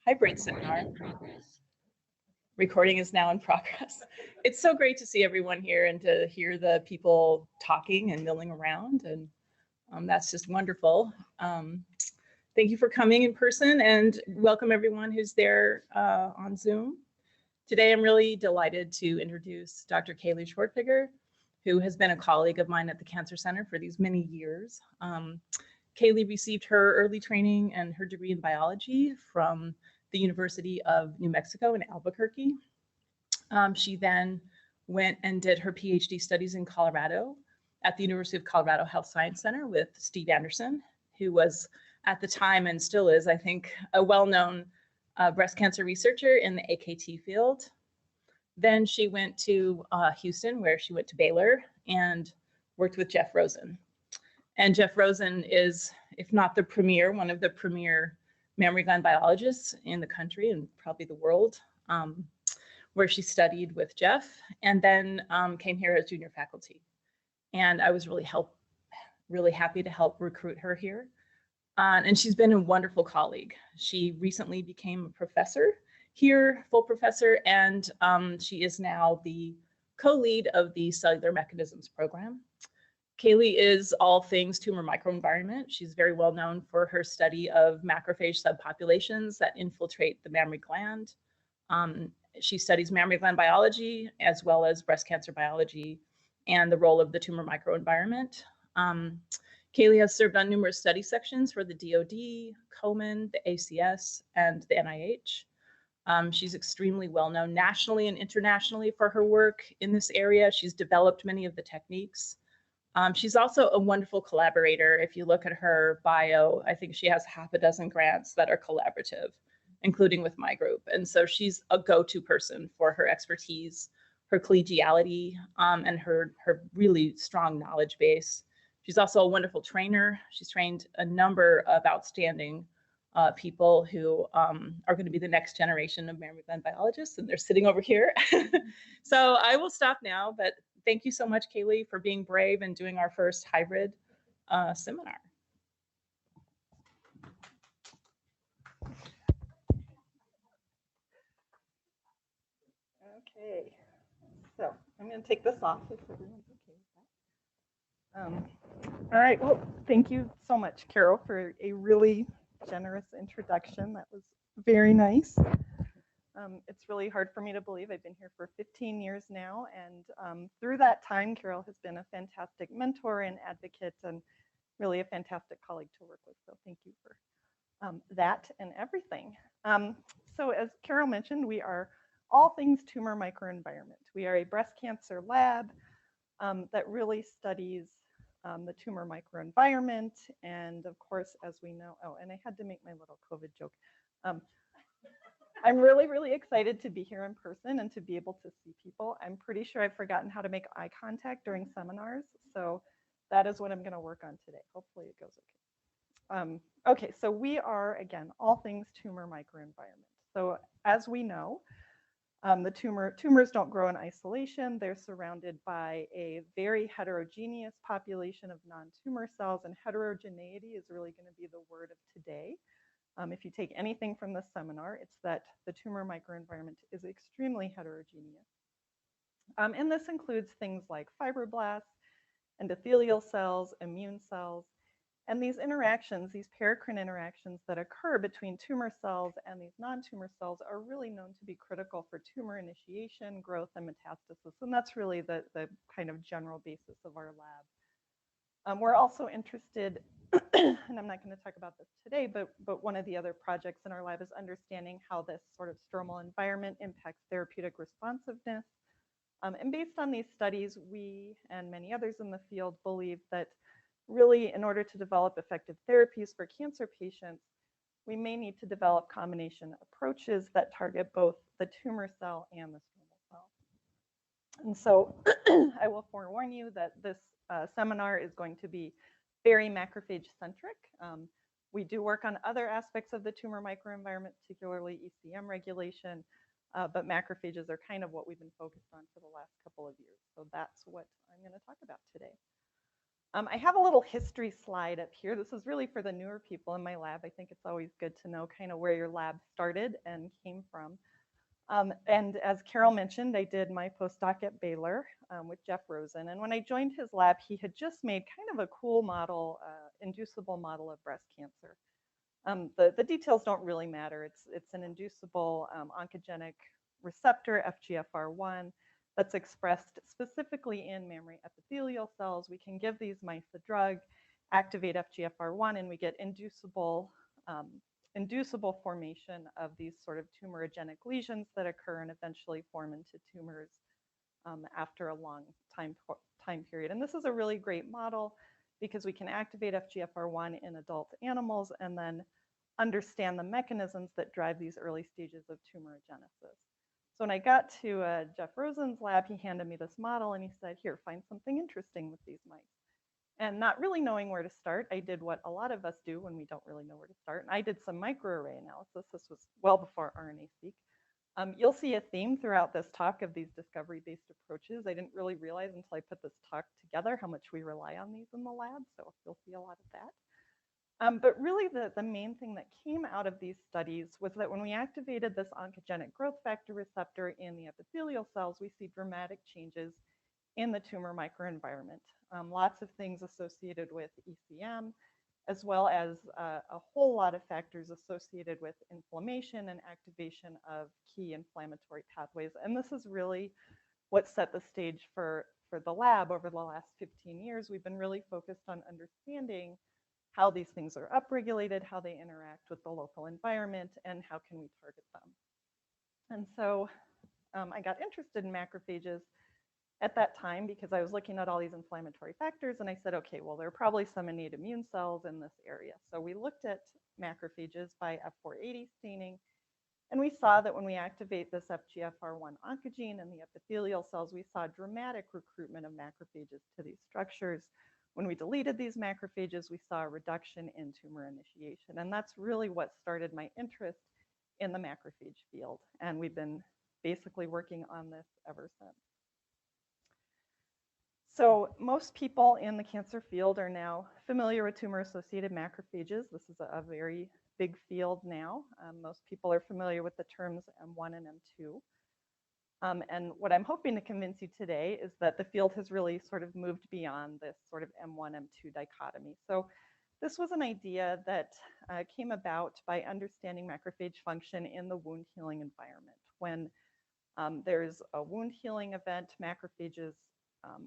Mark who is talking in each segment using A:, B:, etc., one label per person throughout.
A: hybrid seminar. Recording is now in progress. It's so great to see everyone here and to hear the people talking and milling around, and that's just wonderful. Thank you for coming in person, and welcome everyone who's there on Zoom. Today, I'm really delighted to introduce Dr. Kaylee Schwertfeger, who has been a colleague of mine at the Cancer Center for these many years. Kaylee received her early training and her degree in biology from the University of New Mexico in Albuquerque. She then went and did her PhD studies in Colorado at the University of Colorado Health Science Center with Steve Anderson, who was at the time and still is, I think, a well-known breast cancer researcher in the AKT field. Then she went to Houston, where she went to Baylor and worked with Jeff Rosen. And Jeff Rosen is, if not the premier, one of the premier mammary gland biologists in the country and probably the world, where she studied with Jeff and then came here as junior faculty. And I was really happy to help recruit her here. And she's been a wonderful colleague. She recently became a professor here, full professor, and she is now the co-lead of the Cellular Mechanisms program. Kaylee is all things tumor microenvironment. She's very well known for her study of macrophage subpopulations that infiltrate the mammary gland. She studies mammary gland biology as well as breast cancer biology and the role of the tumor microenvironment. Kaylee has served on numerous study sections for the DoD, Komen, the ACS, and the NIH. She's extremely well known nationally and internationally for her work in this area. She's developed many of the techniques. She's also a wonderful collaborator. If you look at her bio, I think she has half a dozen grants that are collaborative, including with my group. And so she's a go-to person for her expertise, her collegiality, and her really strong knowledge base. She's also a wonderful trainer. She's trained a number of outstanding people who are going to be the next generation of mammary gland biologists, and they're sitting over here. So I will stop now, but thank you so much, Kaylee, for being brave and doing our first hybrid seminar. Okay, so I'm going to take this off if everyone's okay with that. All right, well, thank you so much, Carol, for a really generous introduction. That was very nice. It's really hard for me to believe I've been here for 15 years now, and through that time, Carol has been a fantastic mentor and advocate and really a fantastic colleague to work with, so thank you for that and everything. So as Carol mentioned, we are all things tumor microenvironment. We are a breast cancer lab that really studies the tumor microenvironment, and of course, as we know, oh, and I had to make my little COVID joke. I'm really excited to be here in person and to be able to see people. I'm pretty sure I've forgotten how to make eye contact during seminars, so that is what I'm going to work on today. Hopefully it goes okay. Okay, so we are, again, all things tumor microenvironment. So as we know, the tumors don't grow in isolation. They're surrounded by a very heterogeneous population of non-tumor cells, and heterogeneity is really going to be the word of today. If you take anything from this seminar, it's that the tumor microenvironment is extremely heterogeneous. And this includes things like fibroblasts, endothelial cells, immune cells, and these interactions, these paracrine interactions that occur between tumor cells and these non-tumor cells are really known to be critical for tumor initiation, growth, and metastasis. And that's really the kind of general basis of our lab. We're also interested, and I'm not going to talk about this today, but one of the other projects in our lab is understanding how this sort of stromal environment impacts therapeutic responsiveness. And based on these studies, we and many others in the field believe that really, in order to develop effective therapies for cancer patients, we may need to develop combination approaches that target both the tumor cell and the stromal cell. And so I will forewarn you that this seminar is going to be very macrophage centric. We do work on other aspects of the tumor microenvironment, particularly ECM regulation, but macrophages are kind of what we've been focused on for the last couple of years. So that's what I'm going to talk about today.
B: I have a little history slide up here. This is really for the newer people in my lab. I think it's always good to know kind of where your lab started and came from. And as Carol mentioned, I did my postdoc at Baylor with Jeff Rosen. And when I joined his lab, he had just made kind of a cool model, inducible model of breast cancer. The details don't really matter. It's an inducible oncogenic receptor, FGFR1, that's expressed specifically in mammary epithelial cells. We can give these mice a drug, activate FGFR1, and we get inducible formation of these sort of tumorigenic lesions that occur and eventually form into tumors after a long time period. And this is a really great model because we can activate FGFR1 in adult animals and then understand the mechanisms that drive these early stages of tumorigenesis. So when I got to Jeff Rosen's lab, he handed me this model and he said, here, find something interesting with these mice. And not really knowing where to start, I did what a lot of us do when we don't really know where to start. And I did some microarray analysis. This was well before RNA-seq. You'll see a theme throughout this talk of these discovery-based approaches. I didn't really realize until I put this talk together how much we rely on these in the lab, so you'll see a lot of that. But really the main thing that came out of these studies was that when we activated this oncogenic growth factor receptor in the epithelial cells, we see dramatic changes in the tumor microenvironment. Lots of things associated with ECM, as well as a whole lot of factors associated with inflammation and activation of key inflammatory pathways. And this is really what set the stage for the lab over the last 15 years. We've been really focused on understanding how these things are upregulated, how they interact with the local environment, and how can we target them. And so I got interested in macrophages at that time because I was looking at all these inflammatory factors and I said, okay, well, there are probably some innate immune cells in this area. So we looked at macrophages by F480 staining, and we saw that when we activate this FGFR1 oncogene in the epithelial cells, we saw dramatic recruitment of macrophages to these structures. When we deleted these macrophages, we saw a reduction in tumor initiation. And that's really what started my interest in the macrophage field. And we've been basically working on this ever since. So most people in the cancer field are now familiar with tumor-associated macrophages. This is a very big field now. Most people are familiar with the terms M1 and M2. And what I'm hoping to convince you today is that the field has really sort of moved beyond this sort of M1, M2 dichotomy. So this was an idea that came about by understanding macrophage function in the wound healing environment. When there's a wound healing event, macrophages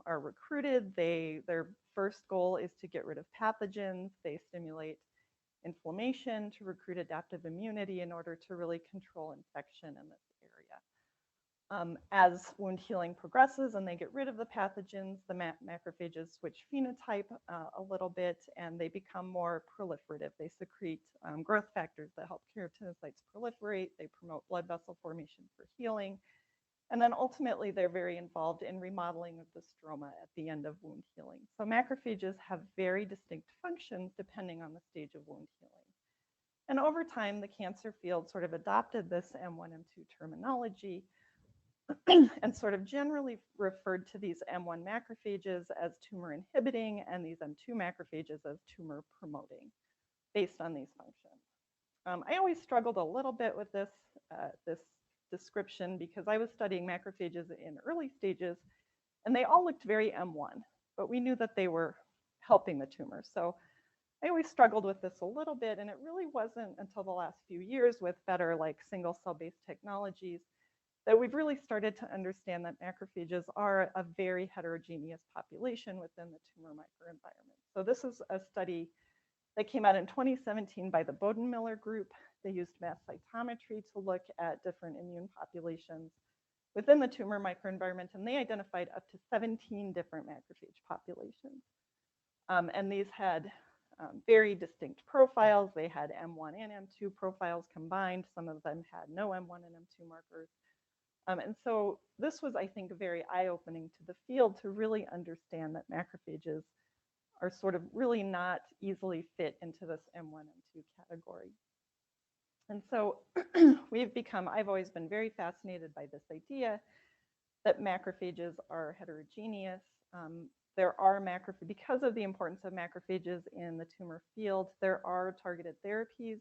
B: are recruited. Their first goal is to get rid of pathogens. They stimulate inflammation to recruit adaptive immunity in order to really control infection in this area. As wound healing progresses and they get rid of the pathogens, the macrophages switch phenotype a little bit and they become more proliferative. They secrete growth factors that help keratinocytes proliferate. They promote blood vessel formation for healing. And then ultimately, they're very involved in remodeling of the stroma at the end of wound healing. So macrophages have very distinct functions depending on the stage of wound healing. And over time, the cancer field sort of adopted this M1, M2 terminology and sort of generally referred to these M1 macrophages as tumor inhibiting and these M2 macrophages as tumor promoting based on these functions. I always struggled a little bit with this description because I was studying macrophages in early stages and they all looked very M1, but we knew that they were helping the tumor. So I always struggled with this a little bit, and it really wasn't until the last few years with better like single cell based technologies that we've really started to understand that macrophages are a very heterogeneous population within the tumor microenvironment. So this is a study that came out in 2017 by the Bodenmiller group. They used mass cytometry to look at different immune populations within the tumor microenvironment, and they identified up to 17 different macrophage populations. And these had very distinct profiles. They had M1 and M2 profiles combined. Some of them had no M1 and M2 markers. And so this was, I think, very eye-opening to the field to really understand that macrophages are sort of really not easily fit into this M1, M2 category. And so I've always been very fascinated by this idea that macrophages are heterogeneous. there are because of the importance of macrophages in the tumor field, there are targeted therapies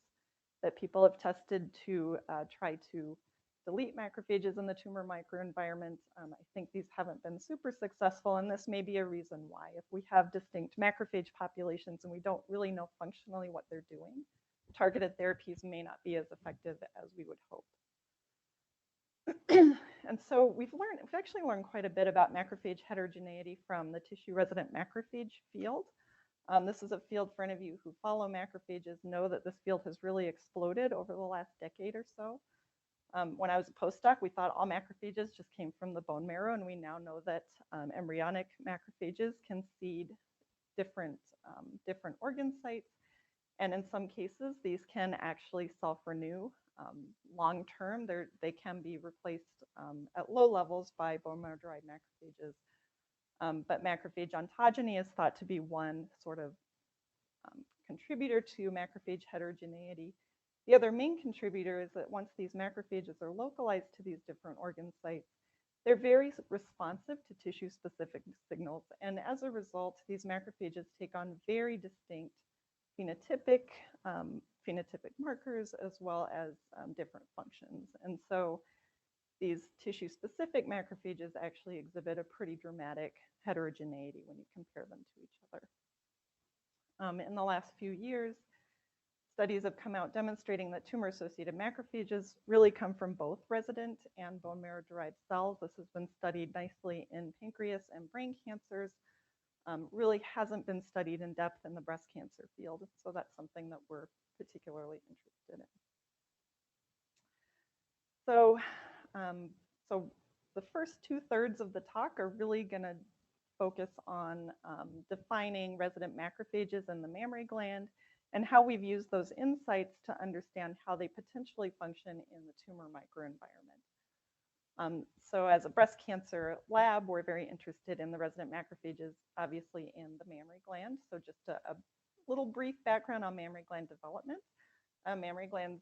B: that people have tested to try to delete macrophages in the tumor microenvironment. I think these haven't been super successful, and this may be a reason why. If we have distinct macrophage populations and we don't really know functionally what they're doing, targeted therapies may not be as effective as we would hope. And so we've actually learned quite a bit about macrophage heterogeneity from the tissue-resident macrophage field. This is a field, for any of you who follow macrophages know that this field has really exploded over the last decade or so. When I was a postdoc, we thought all macrophages just came from the bone marrow, and we now know that embryonic macrophages can seed different organ sites. And in some cases, these can actually self-renew long term. They can be replaced at low levels by bone marrow-derived macrophages. But macrophage ontogeny is thought to be one sort of contributor to macrophage heterogeneity. The other main contributor is that once these macrophages are localized to these different organ sites, they're very responsive to tissue-specific signals. And as a result, these macrophages take on very distinct phenotypic markers as well as different functions. And so these tissue-specific macrophages actually exhibit a pretty dramatic heterogeneity when you compare them to each other. In the last few years, studies have come out demonstrating that tumor-associated macrophages really come from both resident and bone marrow-derived cells. This has been studied nicely in pancreas and brain cancers. Really hasn't been studied in depth in the breast cancer field, so that's something that we're particularly interested in. So the first 2/3 of the talk are really going to focus on defining resident macrophages in the mammary gland and how we've used those insights to understand how they potentially function in the tumor microenvironment. So as a breast cancer lab, we're very interested in the resident macrophages, obviously in the mammary gland. So just a little brief background on mammary gland development. Mammary glands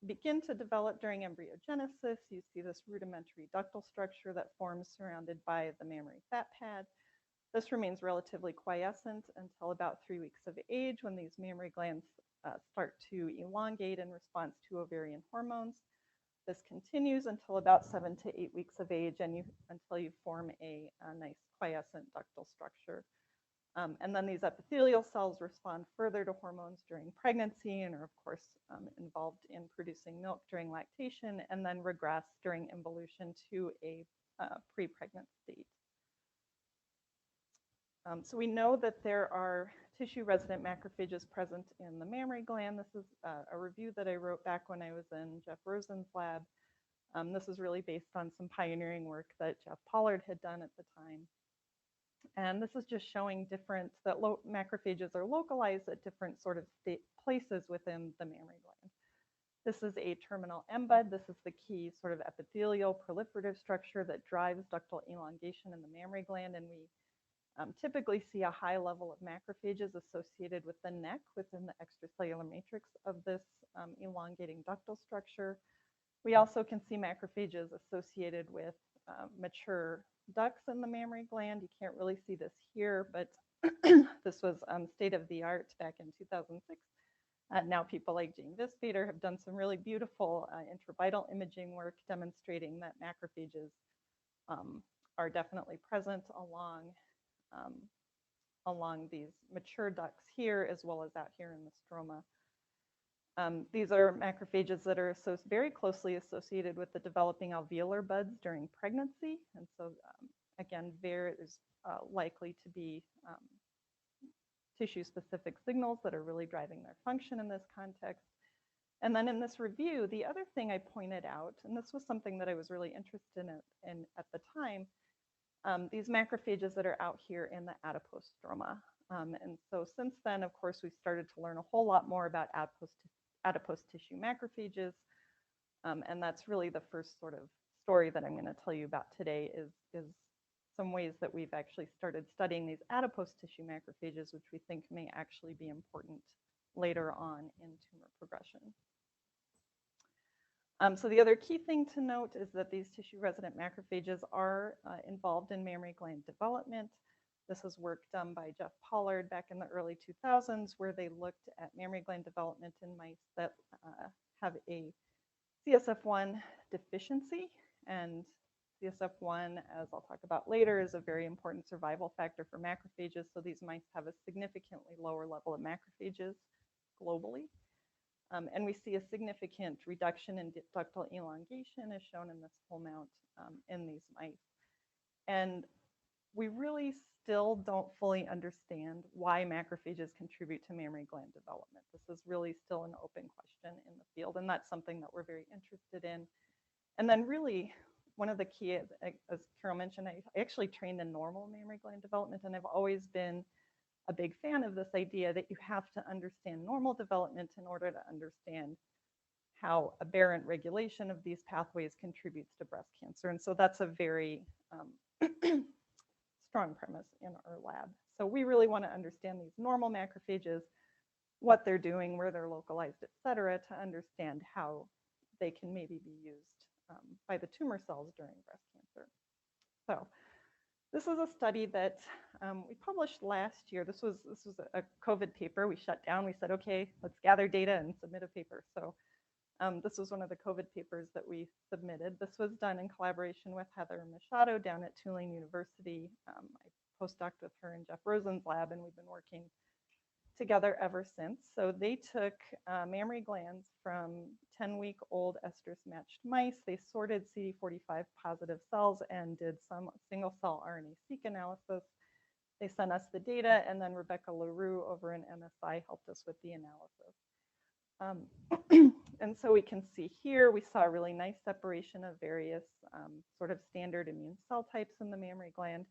B: begin to develop during embryogenesis. You see this rudimentary ductal structure that forms surrounded by the mammary fat pad. This remains relatively quiescent until about 3 weeks of age, when these mammary glands start to elongate in response to ovarian hormones. This continues until about 7 to 8 weeks of age, and until you form a nice quiescent ductal structure. And then these epithelial cells respond further to hormones during pregnancy and are, of course, involved in producing milk during lactation, and then regress during involution to a pre-pregnant state. So we know that there are tissue-resident macrophages present in the mammary gland. This is a review that I wrote back when I was in Jeff Rosen's lab. This is really based on some pioneering work that Jeff Pollard had done at the time. And this is just showing that macrophages are localized at different sort of places within the mammary gland. This is a terminal embud. This is the key sort of epithelial proliferative structure that drives ductal elongation in the mammary gland. And we typically see a high level of macrophages associated with the neck within the extracellular matrix of this elongating ductal structure. We also can see macrophages associated with mature ducts in the mammary gland. You can't really see this here, but this was state of the art back in 2006. Now people like Jane Vispater have done some really beautiful intravital imaging work demonstrating that macrophages are definitely present along these mature ducts here, as well as out here in the stroma. These are macrophages that are very closely associated with the developing alveolar buds during pregnancy. And so again, there is likely to be tissue-specific signals that are really driving their function in this context. And then in this review, the other thing I pointed out, and this was something that I was really interested in at the time, these macrophages that are out here in the adipose stroma. And so since then, of course, we've started to learn a whole lot more about adipose tissue macrophages. And that's really the first sort of story that I'm going to tell you about today is some ways that we've actually started studying these adipose tissue macrophages, which we think may actually be important later on in tumor progression. So the other key thing to note is that these tissue-resident macrophages are involved in mammary gland development. This is work done by Jeff Pollard back in the early 2000s, where they looked at mammary gland development in mice that have a CSF1 deficiency. And CSF1, as I'll talk about later, is a very important survival factor for macrophages. So these mice have a significantly lower level of macrophages globally. And we see a significant reduction in ductal elongation, as shown in this whole mount in these mice. And we really still don't fully understand why macrophages contribute to mammary gland development. This is really still an open question in the field, and that's something that we're very interested in. And then really, one of the key, as Carol mentioned, I actually trained in normal mammary gland development, and I've always been a big fan of this idea that you have to understand normal development in order to understand how aberrant regulation of these pathways contributes to breast cancer. And so that's a very strong premise in our lab. So we really want to understand these normal macrophages, what they're doing, where they're localized, et cetera, to understand how they can maybe be used by the tumor cells during breast cancer. So this is a study that we published last year. This was a COVID paper. We shut down. We said, okay, let's gather data and submit a paper. So this was one of the COVID papers that we submitted. This was done in collaboration with Heather Machado down at Tulane University. I postdoced with her in Jeff Rosen's lab, and we've been working together ever since. So they took mammary glands from 10-week-old estrus-matched mice. They sorted CD45 positive cells and did some single-cell RNA-seq analysis. They sent us the data, and then Rebecca LaRue over in MSI helped us with the analysis. And so we can see here, we saw a really nice separation of various sort of standard immune cell types in the mammary gland.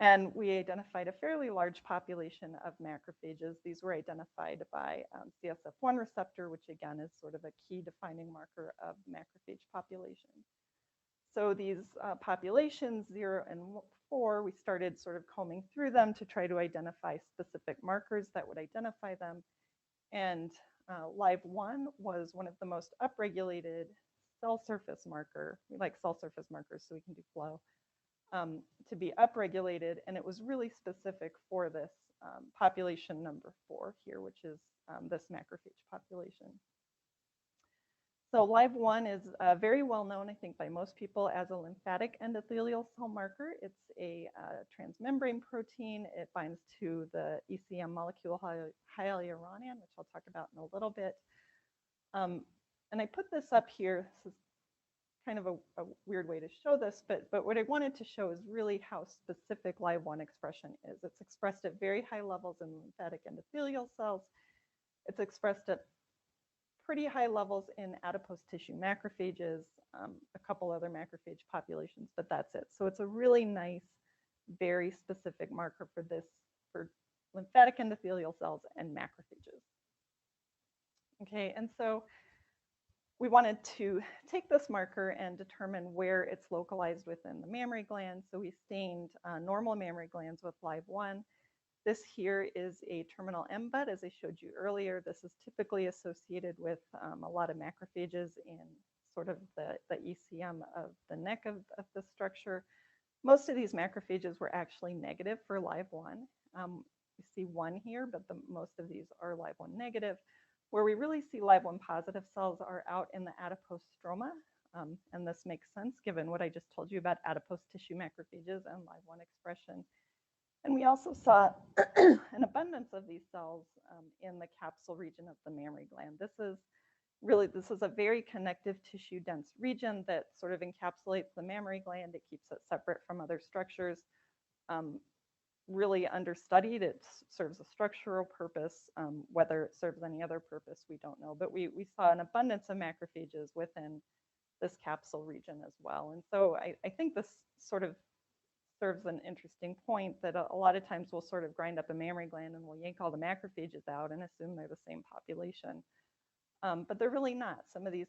B: And we identified a fairly large population of macrophages. These were identified by CSF1 receptor, which again is sort of a key defining marker of macrophage population. So these populations 0 and 4, we started sort of combing through them to try to identify specific markers that would identify them. And Live1 was one of the most upregulated cell surface marker. We like cell surface markers so we can do flow. To be upregulated, and it was really specific for this population number 4 here, which is this macrophage population. So Live1 is very well known, I think, by most people as a lymphatic endothelial cell marker. It's a transmembrane protein. It binds to the ECM molecule hyaluronan, which I'll talk about in a little bit. And I put this up here. This is kind of a weird way to show this, but what I wanted to show is really how specific Live1 expression is. It's expressed at very high levels in lymphatic endothelial cells. It's expressed at pretty high levels in adipose tissue macrophages, a couple other macrophage populations, but that's it. So it's a really nice, very specific marker for this, for lymphatic endothelial cells and macrophages. Okay, and so we wanted to take this marker and determine where it's localized within the mammary gland. So we stained normal mammary glands with Live1. This here is a terminal M-bud, as I showed you earlier. This is typically associated with a lot of macrophages in sort of the ECM of the neck of the structure. Most of these macrophages were actually negative for Live1. You see one here, but most of these are Live1 negative. Where we really see Live1 positive cells are out in the adipose stroma. And this makes sense given what I just told you about adipose tissue macrophages and Live1 expression. And we also saw an abundance of these cells in the capsule region of the mammary gland. This is a very connective tissue dense region that sort of encapsulates the mammary gland. It keeps it separate from other structures. Really understudied. It serves a structural purpose. Whether it serves any other purpose, we don't know. But we saw an abundance of macrophages within this capsule region as well. And so I think this sort of serves an interesting point that a lot of times we'll sort of grind up a mammary gland and we'll yank all the macrophages out and assume they're the same population. But they're really not. Some of these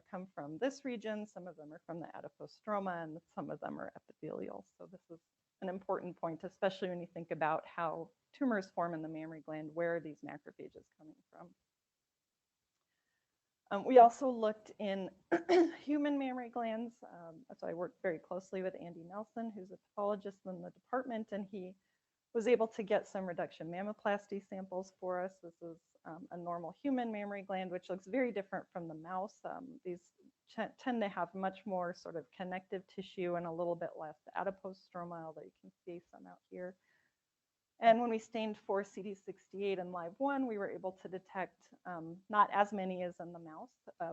B: come from this region, some of them are from the adipose stroma, and some of them are epithelial. So this is an important point, especially when you think about how tumors form in the mammary gland, where are these macrophages coming from? We also looked in human mammary glands. So I worked very closely with Andy Nelson, who's a pathologist in the department, and he was able to get some reduction mammoplasty samples for us. This is a normal human mammary gland, which looks very different from the mouse. These tend to have much more sort of connective tissue and a little bit less adipose stroma, although you can see some out here. And when we stained for CD68 and live-1, we were able to detect not as many as in the mouse,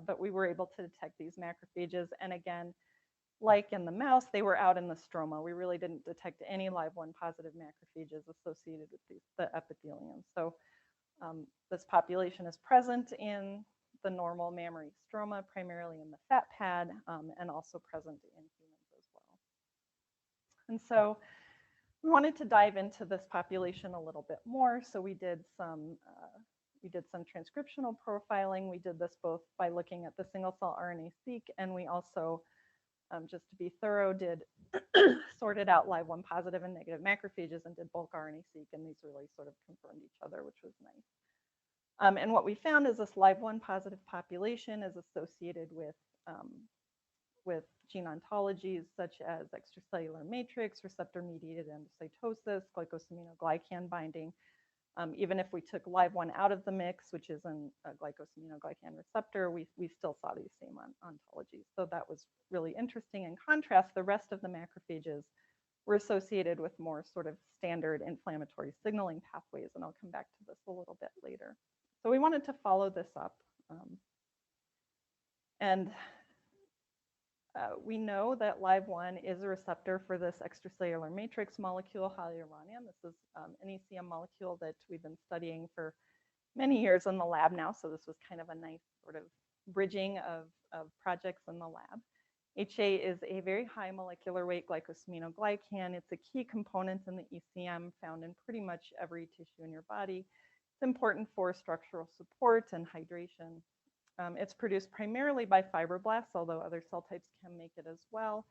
B: but we were able to detect these macrophages. And again, like in the mouse, they were out in the stroma. We really didn't detect any live-1 positive macrophages associated with the epithelium. So this population is present in the normal mammary stroma, primarily in the fat pad, and also present in humans as well. And so we wanted to dive into this population a little bit more. So we did some transcriptional profiling. We did this both by looking at the single-cell RNA-seq, and we also, just to be thorough, sorted out live-1 positive and negative macrophages and did bulk RNA-seq, and these really sort of confirmed each other, which was nice. And what we found is this live-1 positive population is associated with gene ontologies such as extracellular matrix, receptor-mediated endocytosis, glycosaminoglycan binding. Even if we took live-1 out of the mix, which is a glycosaminoglycan receptor, we still saw these same ontologies. So that was really interesting. In contrast, the rest of the macrophages were associated with more sort of standard inflammatory signaling pathways, and I'll come back to this a little bit later. So we wanted to follow this up. We know that live-1 is a receptor for this extracellular matrix molecule, hyaluronan. This is an ECM molecule that we've been studying for many years in the lab now. So this was kind of a nice sort of bridging of projects in the lab. HA is a very high molecular weight glycosaminoglycan. It's a key component in the ECM found in pretty much every tissue in your body. It's important for structural support and hydration. It's produced primarily by fibroblasts, although other cell types can make it as well.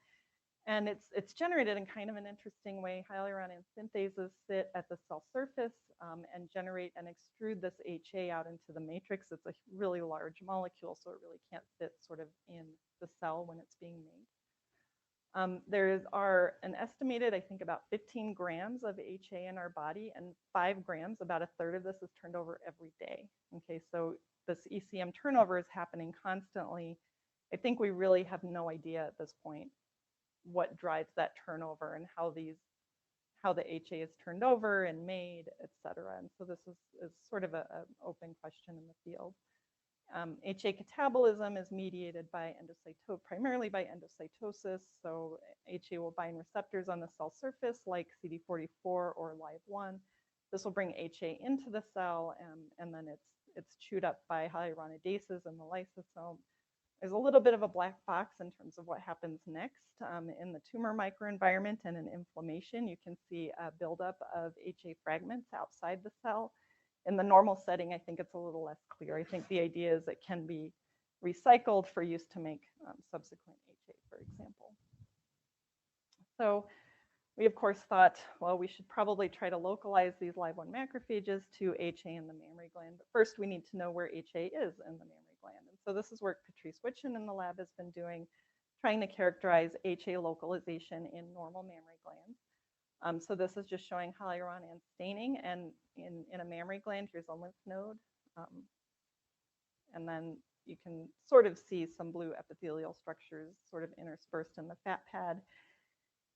B: And it's generated in kind of an interesting way. Hyaluronan synthases sit at the cell surface and generate and extrude this HA out into the matrix. It's a really large molecule, so it really can't fit sort of in the cell when it's being made. There are an estimated, I think, about 15 grams of HA in our body, and 5 grams, about a third of this, is turned over every day. Okay, so this ECM turnover is happening constantly. I think we really have no idea at this point what drives that turnover and how the HA is turned over and made, et cetera. And so this is sort of an open question in the field. HA catabolism is mediated by primarily by endocytosis. So HA will bind receptors on the cell surface like CD44 or live-1. This will bring HA into the cell, and then it's chewed up by hyaluronidases in the lysosome. There's a little bit of a black box in terms of what happens next in the tumor microenvironment and in inflammation. You can see a buildup of HA fragments outside the cell. In the normal setting, I think it's a little less clear. I think the idea is it can be recycled for use to make subsequent HA, for example. So we, of course, thought, well, we should probably try to localize these live-1 macrophages to HA in the mammary gland. But first, we need to know where HA is in the mammary gland. And so this is work Patrice Witchen in the lab has been doing, trying to characterize HA localization in normal mammary glands. So this is just showing hyaluronan staining, and in a mammary gland, here's a lymph node. And then you can sort of see some blue epithelial structures sort of interspersed in the fat pad.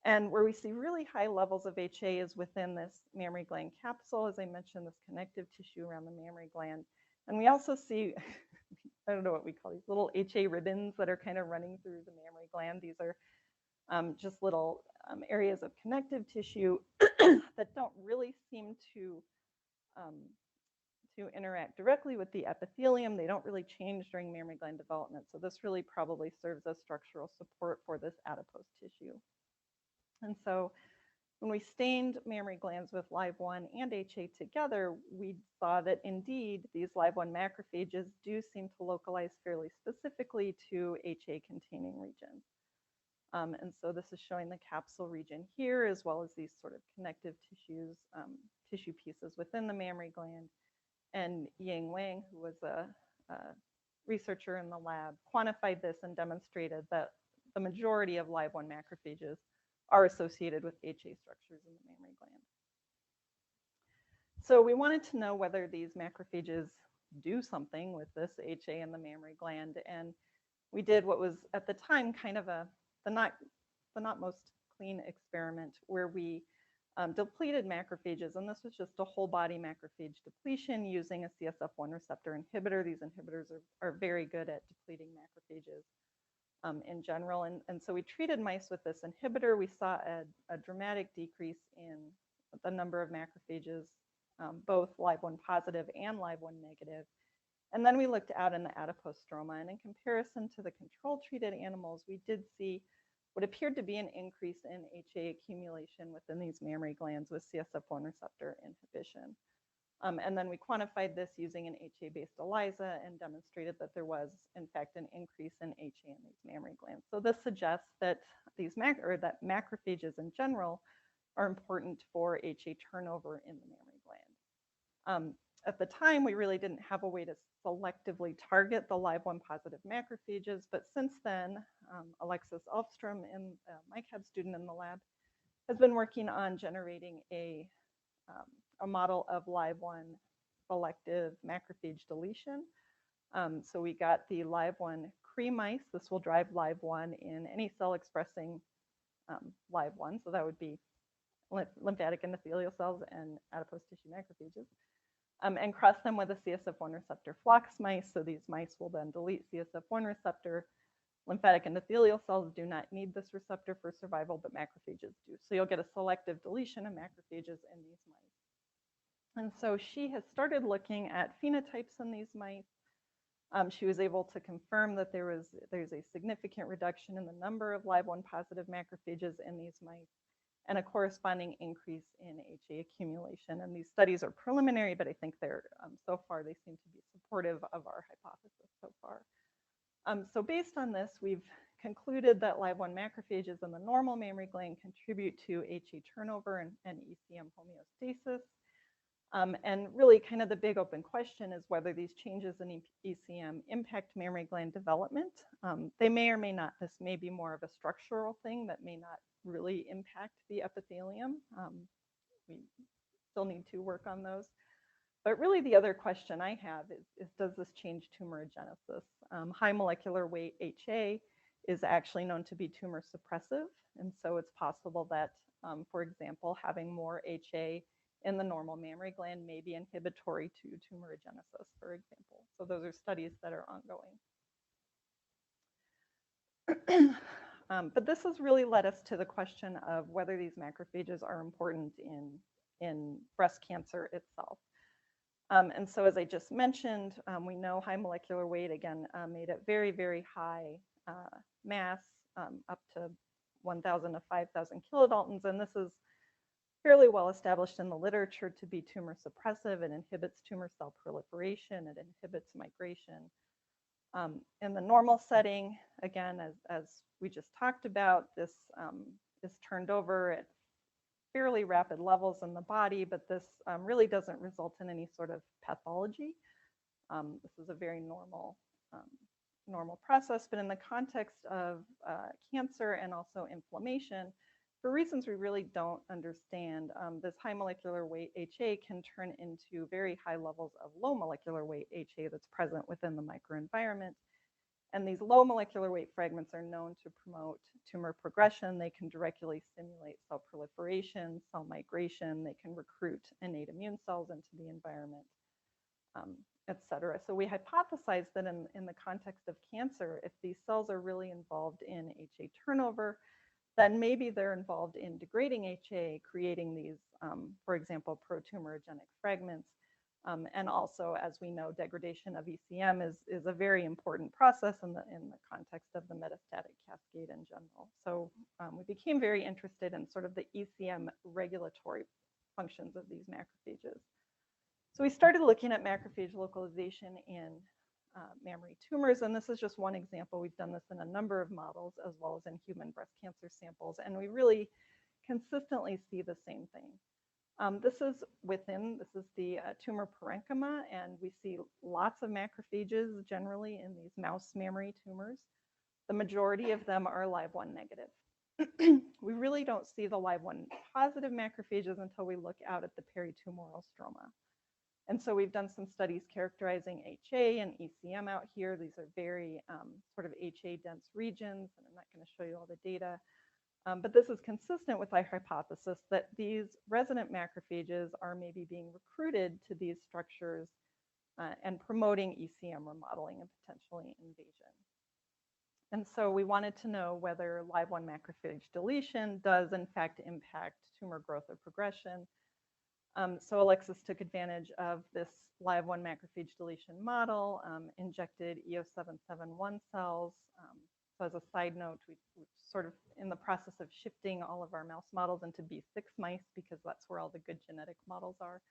B: And where we see really high levels of HA is within this mammary gland capsule, as I mentioned, this connective tissue around the mammary gland. And we also see, I don't know what we call these little HA ribbons that are kind of running through the mammary gland. These are just little areas of connective tissue that don't really seem to interact directly with the epithelium. They don't really change during mammary gland development. So this really probably serves as structural support for this adipose tissue. And so when we stained mammary glands with live-1 and HA together, we saw that indeed these live-1 macrophages do seem to localize fairly specifically to HA-containing regions. And so this is showing the capsule region here, as well as these sort of connective tissues, tissue pieces within the mammary gland. And Ying Wang, who was a researcher in the lab, quantified this and demonstrated that the majority of live-1 macrophages are associated with HA structures in the mammary gland. So we wanted to know whether these macrophages do something with this HA in the mammary gland, and we did what was at the time kind of the not most clean experiment where we depleted macrophages, and this was just a whole body macrophage depletion using a CSF1 receptor inhibitor. These inhibitors are very good at depleting macrophages in general, and so we treated mice with this inhibitor. We saw a dramatic decrease in the number of macrophages, both live-1 positive and live-1 negative. And then we looked out in the adipose stroma, and in comparison to the control-treated animals, we did see what appeared to be an increase in HA accumulation within these mammary glands with CSF1 receptor inhibition. And then we quantified this using an HA-based ELISA and demonstrated that there was, in fact, an increase in HA in these mammary glands. So this suggests that these macrophages in general are important for HA turnover in the mammary gland. At the time, we really didn't have a way to selectively target the live-1 positive macrophages, but since then, Alexis Alfstrom, my CAB student in the lab, has been working on generating a model of live-1 selective macrophage deletion. So we got the live-1 Cree mice. This will drive live-1 in any cell expressing live-1, so that would be lymphatic endothelial cells and adipose tissue macrophages. And cross them with a CSF1 receptor flox mice. So these mice will then delete CSF1 receptor. Lymphatic endothelial cells do not need this receptor for survival, but macrophages do. So you'll get a selective deletion of macrophages in these mice. And so she has started looking at phenotypes in these mice. She was able to confirm that there's a significant reduction in the number of live-1 positive macrophages in these mice, and a corresponding increase in HA accumulation. And these studies are preliminary, but I think they're, so far, they seem to be supportive of our hypothesis so far. So based on this, we've concluded that live-1 macrophages in the normal mammary gland contribute to HA turnover and ECM homeostasis. And really kind of the big open question is whether these changes in ECM impact mammary gland development. They may or may not. This may be more of a structural thing that may not really impact the epithelium. We still need to work on those. But really the other question I have is does this change tumorigenesis? High molecular weight HA is actually known to be tumor suppressive. And so it's possible that, for example, having more HA in the normal mammary gland may be inhibitory to tumorigenesis, for example. So those are studies that are ongoing. But this has really led us to the question of whether these macrophages are important in breast cancer itself. And so as I just mentioned, we know high molecular weight, again, made at very, very high mass, up to 1,000 to 5,000 kilodaltons. And this is fairly well established in the literature to be tumor suppressive. It inhibits tumor cell proliferation. It inhibits migration. In the normal setting, again, as we just talked about, this is turned over at fairly rapid levels in the body, but this really doesn't result in any sort of pathology. This is a very normal process, but in the context of cancer and also inflammation, for reasons we really don't understand, this high molecular weight HA can turn into very high levels of low molecular weight HA that's present within the microenvironment. And these low molecular weight fragments are known to promote tumor progression. They can directly stimulate cell proliferation, cell migration. They can recruit innate immune cells into the environment, et cetera. So we hypothesized that in the context of cancer, if these cells are really involved in HA turnover, then maybe they're involved in degrading HA, creating these, for example, pro-tumorigenic fragments. And also, as we know, degradation of ECM is a very important process in the context of the metastatic cascade in general. So we became very interested in sort of the ECM regulatory functions of these macrophages. So we started looking at macrophage localization in mammary tumors, and this is just one example. We've done this in a number of models as well as in human breast cancer samples, and we really consistently see the same thing. This is the tumor parenchyma, and we see lots of macrophages generally in these mouse mammary tumors. The majority of them are live-1 negative. we really don't see the live one positive macrophages until we look out at the peritumoral stroma. And so we've done some studies characterizing HA and ECM out here. These are very sort of HA dense regions, and I'm not going to show you all the data. But this is consistent with our hypothesis that these resident macrophages are maybe being recruited to these structures and promoting ECM remodeling and potentially invasion. And so we wanted to know whether live one macrophage deletion does in fact impact tumor growth or progression. So Alexis took advantage of this live one macrophage deletion model, injected EO771 cells. So as a side note, we're sort of in the process of shifting all of our mouse models into B6 mice because that's where all the good genetic models are.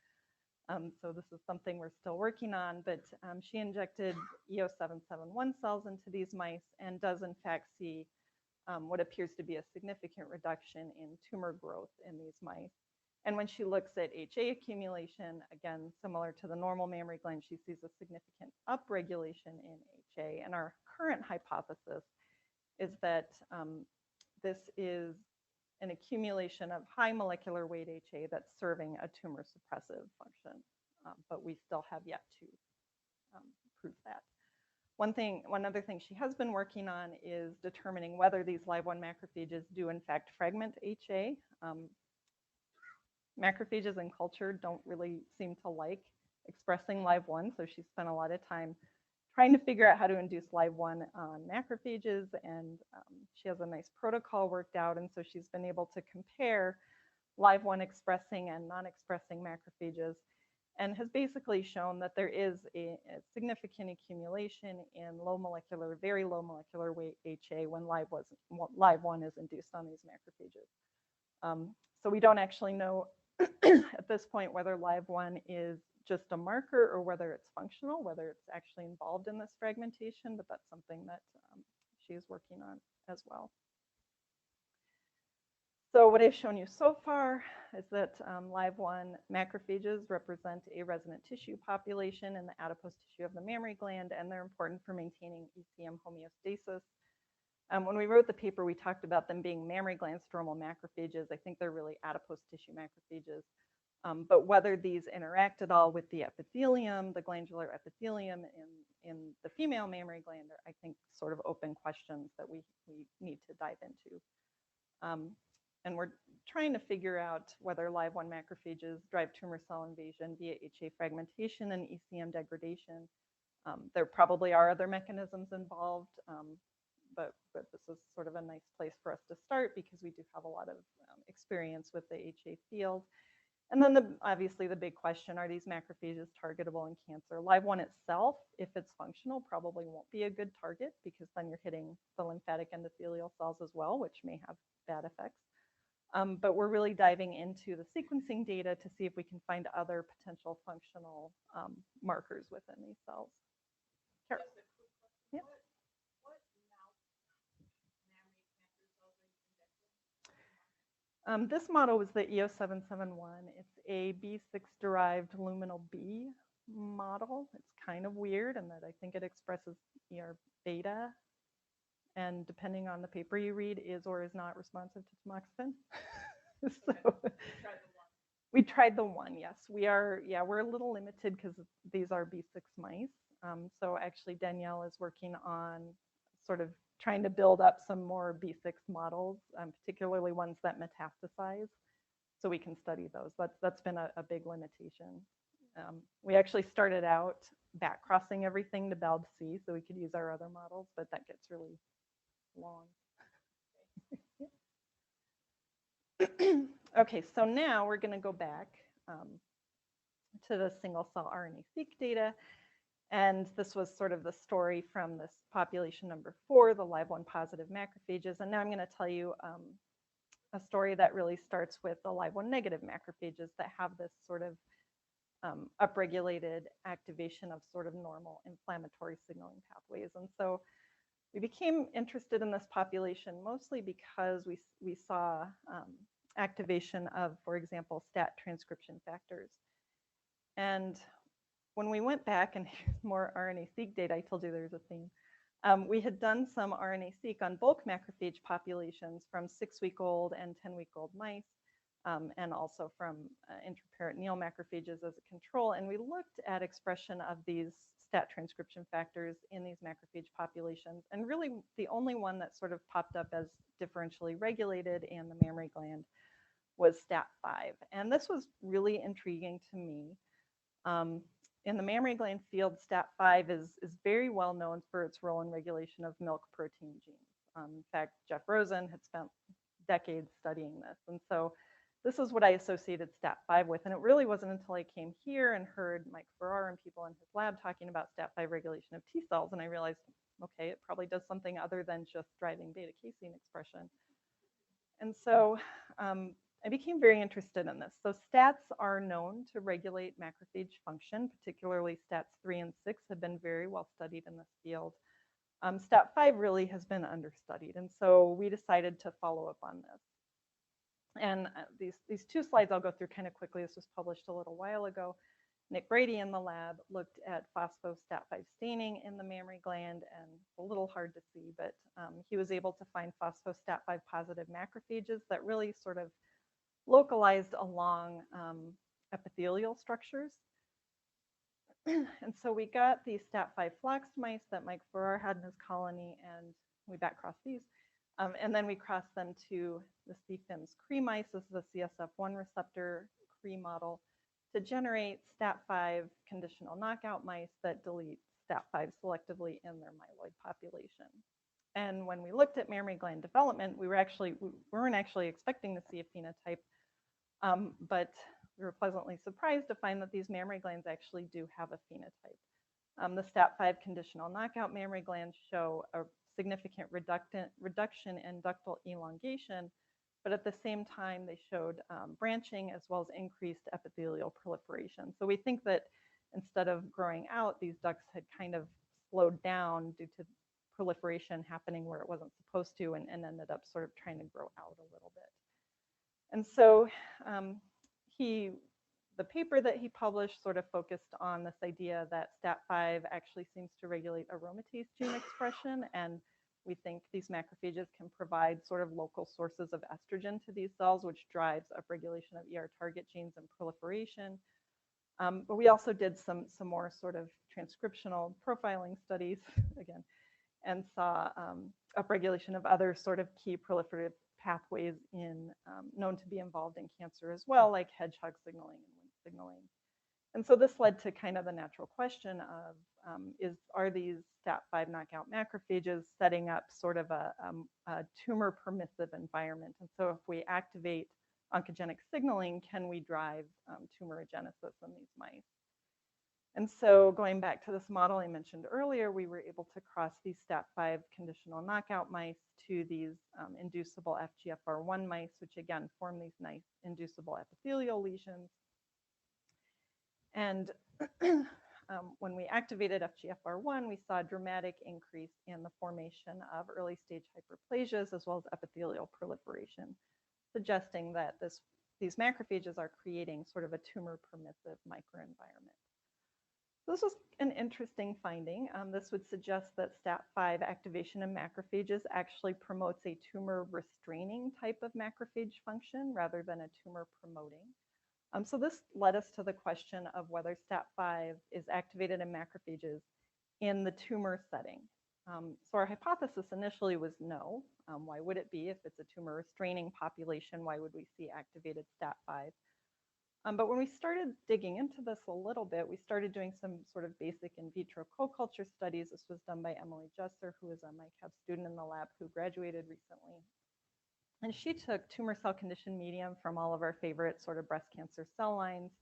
B: So this is something we're still working on, but she injected EO771 cells into these mice and does in fact see what appears to be a significant reduction in tumor growth in these mice. And when she looks at HA accumulation, again, similar to the normal mammary gland, she sees a significant upregulation in HA. And our current hypothesis is that this is an accumulation of high molecular weight HA that's serving a tumor suppressive function, but we still have yet to prove that. One other thing she has been working on is determining whether these live one macrophages do in fact fragment HA. Macrophages in culture don't really seem to like expressing live one, so she spent a lot of time trying to figure out how to induce live one on macrophages, and she has a nice protocol worked out, and so she's been able to compare live one expressing and non-expressing macrophages, and has basically shown that there is a significant accumulation in low molecular, very low molecular weight HA when live one is induced on these macrophages. So we don't actually know at this point whether live one is just a marker or whether it's functional, whether it's actually involved in this fragmentation, but that's something that she is working on as well. So what I've shown you so far is that live one macrophages represent a resident tissue population in the adipose tissue of the mammary gland, and they're important for maintaining ECM homeostasis. When we wrote the paper, we talked about them being mammary gland stromal macrophages. I think they're really adipose tissue macrophages. But whether these interact at all with the epithelium, the glandular epithelium in the female mammary gland, are, I think, sort of open questions that we need to dive into. And we're trying to figure out whether live one macrophages drive tumor cell invasion via HA fragmentation and ECM degradation. There probably are other mechanisms involved, but this is sort of a nice place for us to start because we do have a lot of experience with the HA field. And then obviously the big question, are these macrophages targetable in cancer? Live one itself, if it's functional, probably won't be a good target because then you're hitting the lymphatic endothelial cells as well, which may have bad effects. But we're really diving into the sequencing data to see if we can find other potential functional markers within these cells. Sure. Yeah. This model was the EO771. It's a B6-derived luminal B model. It's kind of weird in that I think it expresses ER beta, and depending on the paper you read, is or is not responsive to tamoxifen. So we tried the one, yes. We're a little limited because these are B6 mice. So actually Danielle is working on sort of trying to build up some more B6 models, particularly ones that metastasize, so we can study those. That's been a big limitation. We actually started out back crossing everything to BALB-C so we could use our other models, but that gets really long. Okay, so now we're going to go back to the single cell RNA-seq data. And this was sort of the story from this population number 4, the live one positive macrophages. And now I'm going to tell you a story that really starts with the live one negative macrophages that have this sort of upregulated activation of sort of normal inflammatory signaling pathways. And so we became interested in this population mostly because we saw activation of, for example, STAT transcription factors. And when we went back, and here's more RNA-seq data, I told you there's a theme. We had done some RNA-seq on bulk macrophage populations from 6-week-old and 10-week-old mice, and also from intraperitoneal macrophages as a control. And we looked at expression of these STAT transcription factors in these macrophage populations. And really, the only one that sort of popped up as differentially regulated in the mammary gland was STAT5. And this was really intriguing to me. In the mammary gland field, STAT5 is very well known for its role in regulation of milk protein genes. In fact, Jeff Rosen had spent decades studying this. And so this is what I associated STAT5 with. And it really wasn't until I came here and heard Mike Farrar and people in his lab talking about STAT5 regulation of T cells. And I realized, okay, it probably does something other than just driving beta casein expression. And so I became very interested in this. So STATs are known to regulate macrophage function, particularly STATs 3 and 6 have been very well studied in this field. STAT5 really has been understudied. And so we decided to follow up on this. And these two slides I'll go through kind of quickly. This was published a little while ago. Nick Brady in the lab looked at phospho-STAT5 staining in the mammary gland, and a little hard to see, but he was able to find phospho-STAT5 positive macrophages that really sort of localized along epithelial structures. And so we got these STAT5 floxed mice that Mike Farrar had in his colony, and we back-crossed these. And then we crossed them to the CFIMS Cree mice. This is a CSF1 receptor Cree model to generate STAT5 conditional knockout mice that delete STAT5 selectively in their myeloid population. And when we looked at mammary gland development, we weren't actually expecting to see a phenotype, but we were pleasantly surprised to find that these mammary glands actually do have a phenotype. The STAT5 conditional knockout mammary glands show a significant reduction in ductal elongation, but at the same time, they showed branching as well as increased epithelial proliferation. So we think that instead of growing out, these ducts had kind of slowed down due to proliferation happening where it wasn't supposed to, and ended up sort of trying to grow out a little bit. And so the paper that he published sort of focused on this idea that STAT5 actually seems to regulate aromatase gene expression, and we think these macrophages can provide sort of local sources of estrogen to these cells, which drives upregulation of ER target genes and proliferation. But we also did some more sort of transcriptional profiling studies again, and saw upregulation of other sort of key proliferative pathways known to be involved in cancer as well, like hedgehog signaling and Wnt signaling. And so this led to kind of the natural question of, are these STAT5 knockout macrophages setting up sort of a tumor permissive environment? And so if we activate oncogenic signaling, can we drive tumorigenesis in these mice? And so going back to this model I mentioned earlier, we were able to cross these STAT5 conditional knockout mice to these inducible FGFR1 mice, which again form these nice inducible epithelial lesions. And when we activated FGFR1, we saw a dramatic increase in the formation of early stage hyperplasias as well as epithelial proliferation, suggesting that these macrophages are creating sort of a tumor permissive microenvironment. This was an interesting finding. This would suggest that STAT5 activation in macrophages actually promotes a tumor restraining type of macrophage function rather than a tumor promoting. So this led us to the question of whether STAT5 is activated in macrophages in the tumor setting. So our hypothesis initially was no. Why would it be? If it's a tumor restraining population, why would we see activated STAT5? But when we started digging into this a little bit, we started doing some sort of basic in vitro co-culture studies. This was done by Emily Jesser, who is a MyCap student in the lab who graduated recently. And she took tumor cell conditioned medium from all of our favorite sort of breast cancer cell lines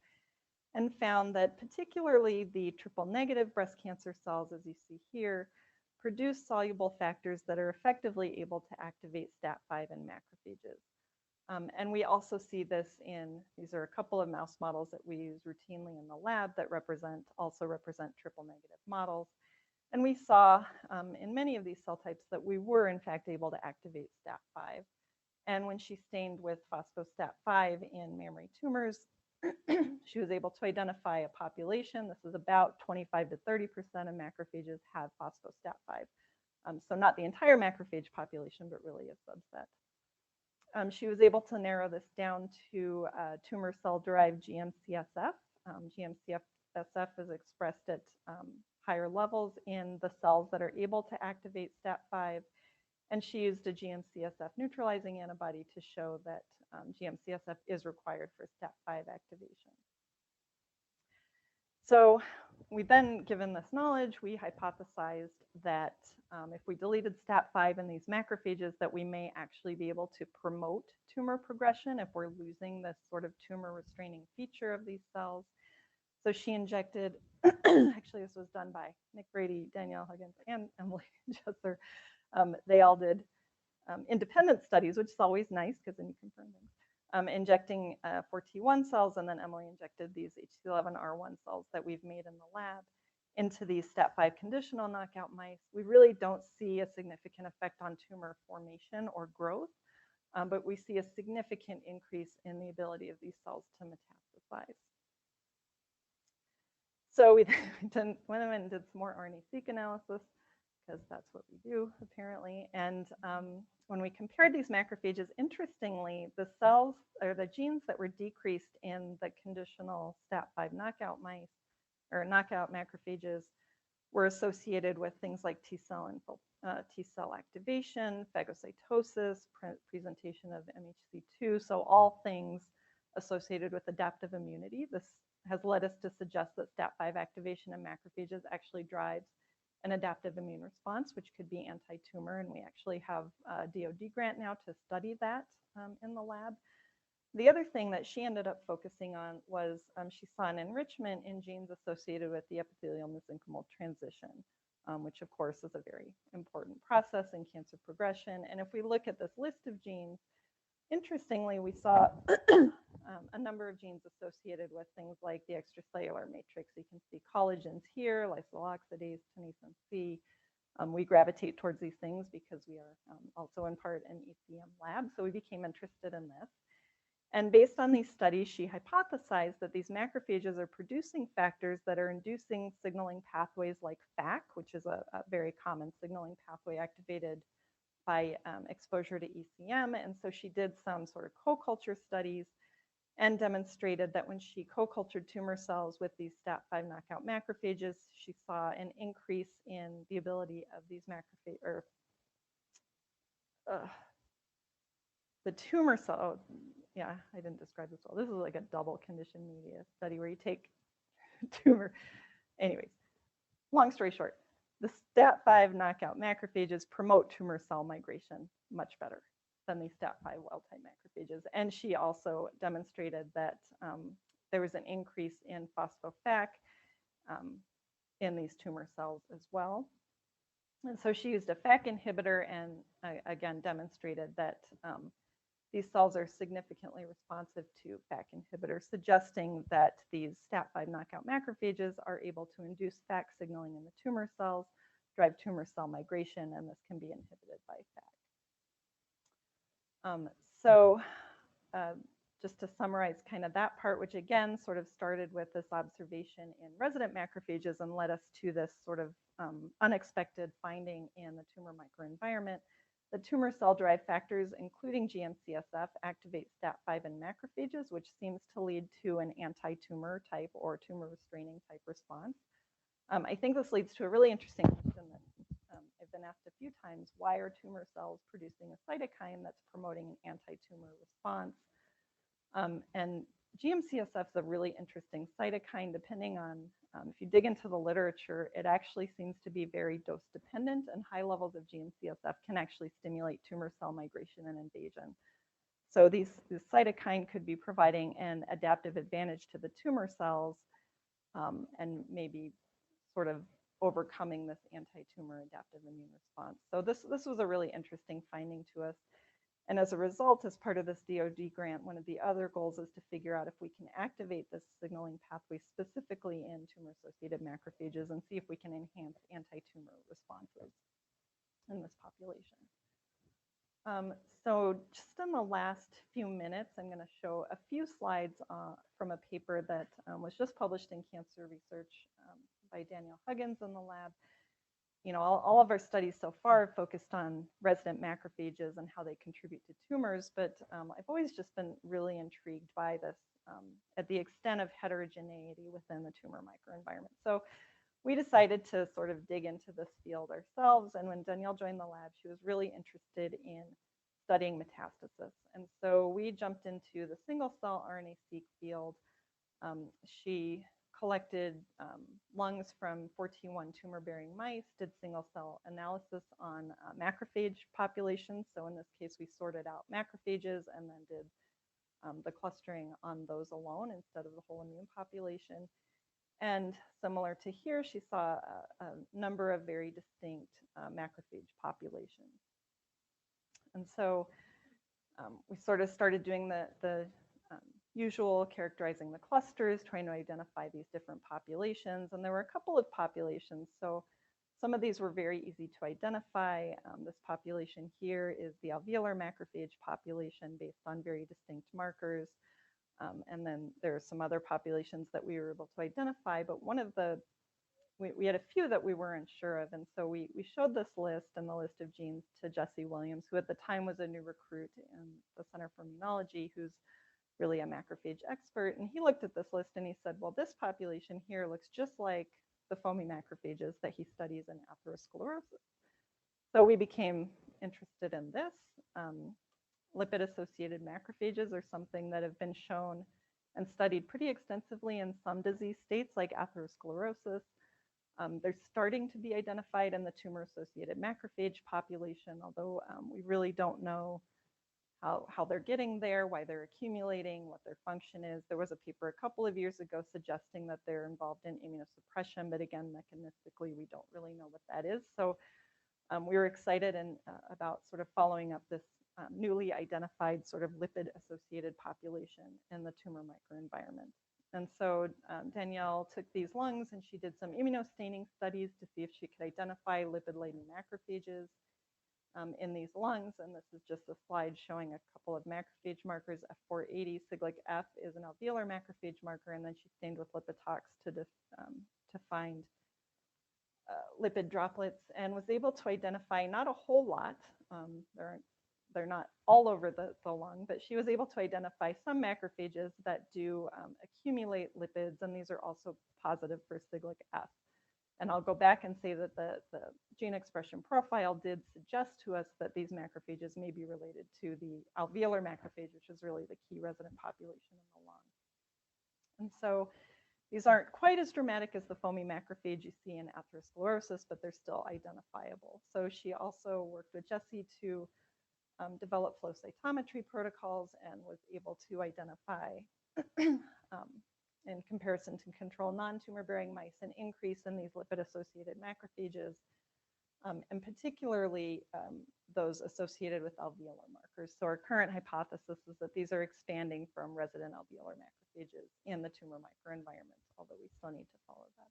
B: and found that particularly the triple negative breast cancer cells, as you see here, produce soluble factors that are effectively able to activate STAT5 in macrophages. And we also see this these are a couple of mouse models that we use routinely in the lab that also represent triple negative models. And we saw in many of these cell types that we were in fact able to activate STAT5. And when she stained with phospho-STAT5 in mammary tumors, she was able to identify a population. This is about 25 to 30% of macrophages have phospho-STAT5. So not the entire macrophage population, but really a subset. She was able to narrow this down to tumor cell-derived GM-CSF. GM-CSF is expressed at higher levels in the cells that are able to activate STAT5. And she used a GM-CSF neutralizing antibody to show that GM-CSF is required for STAT5 activation. So we then, given this knowledge, we hypothesized that if we deleted STAT5 in these macrophages, that we may actually be able to promote tumor progression if we're losing this sort of tumor restraining feature of these cells. So she injected, actually this was done by Nick Brady, Danielle Huggins, and Emily Jesser. They all did independent studies, which is always nice because then you confirm things. Injecting for T1 cells, and then Emily injected these HC11R1 cells that we've made in the lab into these STAT5 conditional knockout mice. We really don't see a significant effect on tumor formation or growth, but we see a significant increase in the ability of these cells to metastasize. So we then went and did some more RNA-seq analysis, because that's what we do apparently. And when we compared these macrophages, interestingly, the cells or the genes that were decreased in the conditional STAT5 knockout mice or knockout macrophages were associated with things like T-cell activation, phagocytosis, presentation of MHC2. So all things associated with adaptive immunity. This has led us to suggest that STAT5 activation in macrophages actually drives an adaptive immune response, which could be anti-tumor, and we actually have a DoD grant now to study that in the lab. The other thing that she ended up focusing on was she saw an enrichment in genes associated with the epithelial mesenchymal transition, which of course is a very important process in cancer progression. And if we look at this list of genes, interestingly, we saw a number of genes associated with things like the extracellular matrix. You can see collagens here, lysyl oxidase, tenascin C. We gravitate towards these things because we are also in part an ECM lab, so we became interested in this. And based on these studies, she hypothesized that these macrophages are producing factors that are inducing signaling pathways like FAC, which is a very common signaling pathway activated by exposure to ECM. And so she did some sort of co-culture studies and demonstrated that when she co-cultured tumor cells with these STAT5 knockout macrophages, she saw an increase in the ability of these macrophages, or the tumor cell. Yeah, I didn't describe this well. This is like a double condition media study where you take tumor. Anyways, long story short, the STAT5 knockout macrophages promote tumor cell migration much better than the STAT5 wild-type macrophages. And she also demonstrated that there was an increase in phospho-FAC in these tumor cells as well. And so she used a FAC inhibitor and again demonstrated that these cells are significantly responsive to FAC inhibitors, suggesting that these STAT5 knockout macrophages are able to induce FAC signaling in the tumor cells, drive tumor cell migration, and this can be inhibited by FAC. Just to summarize kind of that part, which again sort of started with this observation in resident macrophages and led us to this sort of unexpected finding in the tumor microenvironment. The tumor cell-derived factors, including GM-CSF, activate STAT5 in macrophages, which seems to lead to an anti-tumor type or tumor restraining type response. I think this leads to a really interesting question that I've been asked a few times. Why are tumor cells producing a cytokine that's promoting an anti-tumor response? And GM-CSF is a really interesting cytokine. Depending on, if you dig into the literature, it actually seems to be very dose dependent, and high levels of GM-CSF can actually stimulate tumor cell migration and invasion. So this cytokine could be providing an adaptive advantage to the tumor cells and maybe sort of overcoming this anti-tumor adaptive immune response. So this was a really interesting finding to us. And as a result, as part of this DoD grant, one of the other goals is to figure out if we can activate this signaling pathway specifically in tumor-associated macrophages and see if we can enhance anti-tumor responses in this population. So just in the last few minutes, I'm going to show a few slides from a paper that was just published in Cancer Research by Danielle Huggins in the lab. all of our studies so far focused on resident macrophages and how they contribute to tumors, but I've always just been really intrigued by this at the extent of heterogeneity within the tumor microenvironment. So we decided to sort of dig into this field ourselves. And when Danielle joined the lab, she was really interested in studying metastasis. And so we jumped into the single cell RNA-seq field. She collected lungs from 14-1 tumor-bearing mice, did single cell analysis on macrophage populations. So in this case, we sorted out macrophages and then did the clustering on those alone instead of the whole immune population. And similar to here, she saw a number of very distinct macrophage populations. And so we sort of started doing the usual, characterizing the clusters, trying to identify these different populations. And there were a couple of populations. So some of these were very easy to identify. This population here is the alveolar macrophage population based on very distinct markers. And then there are some other populations that we were able to identify, but one of the, we had a few that we weren't sure of. And so we showed this list and the list of genes to Jesse Williams, who at the time was a new recruit in the Center for Immunology, who's really a macrophage expert. And he looked at this list and he said, well, this population here looks just like the foamy macrophages that he studies in atherosclerosis. So we became interested in this. Lipid-associated macrophages are something that have been shown and studied pretty extensively in some disease states like atherosclerosis. They're starting to be identified in the tumor-associated macrophage population, although we really don't know how they're getting there, why they're accumulating, what their function is. There was a paper a couple of years ago suggesting that they're involved in immunosuppression, but again, mechanistically, we don't really know what that is. So we were excited about sort of following up this newly identified sort of lipid-associated population in the tumor microenvironment. And so Danielle took these lungs and she did some immunostaining studies to see if she could identify lipid-laden macrophages in these lungs. And this is just a slide showing a couple of macrophage markers. F480, Siglec F is an alveolar macrophage marker, and then she stained with Lipotox to find lipid droplets and was able to identify not a whole lot. They're not all over the lung, but she was able to identify some macrophages that do accumulate lipids, and these are also positive for Siglec F. And I'll go back and say that the gene expression profile did suggest to us that these macrophages may be related to the alveolar macrophage, which is really the key resident population in the lung. And so these aren't quite as dramatic as the foamy macrophage you see in atherosclerosis, but they're still identifiable. So she also worked with Jesse to develop flow cytometry protocols and was able to identify, in comparison to control non-tumor bearing mice, an increase in these lipid-associated macrophages, and particularly those associated with alveolar markers. So our current hypothesis is that these are expanding from resident alveolar macrophages in the tumor microenvironment, although we still need to follow that up.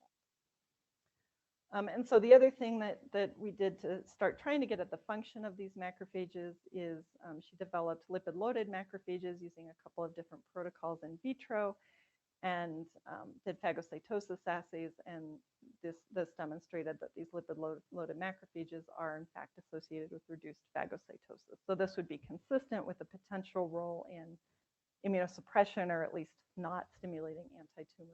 B: And so the other thing that we did to start trying to get at the function of these macrophages is she developed lipid-loaded macrophages using a couple of different protocols in vitro and did phagocytosis assays. And this demonstrated that these lipid-loaded macrophages are in fact associated with reduced phagocytosis. So this would be consistent with a potential role in immunosuppression, or at least not stimulating anti-tumor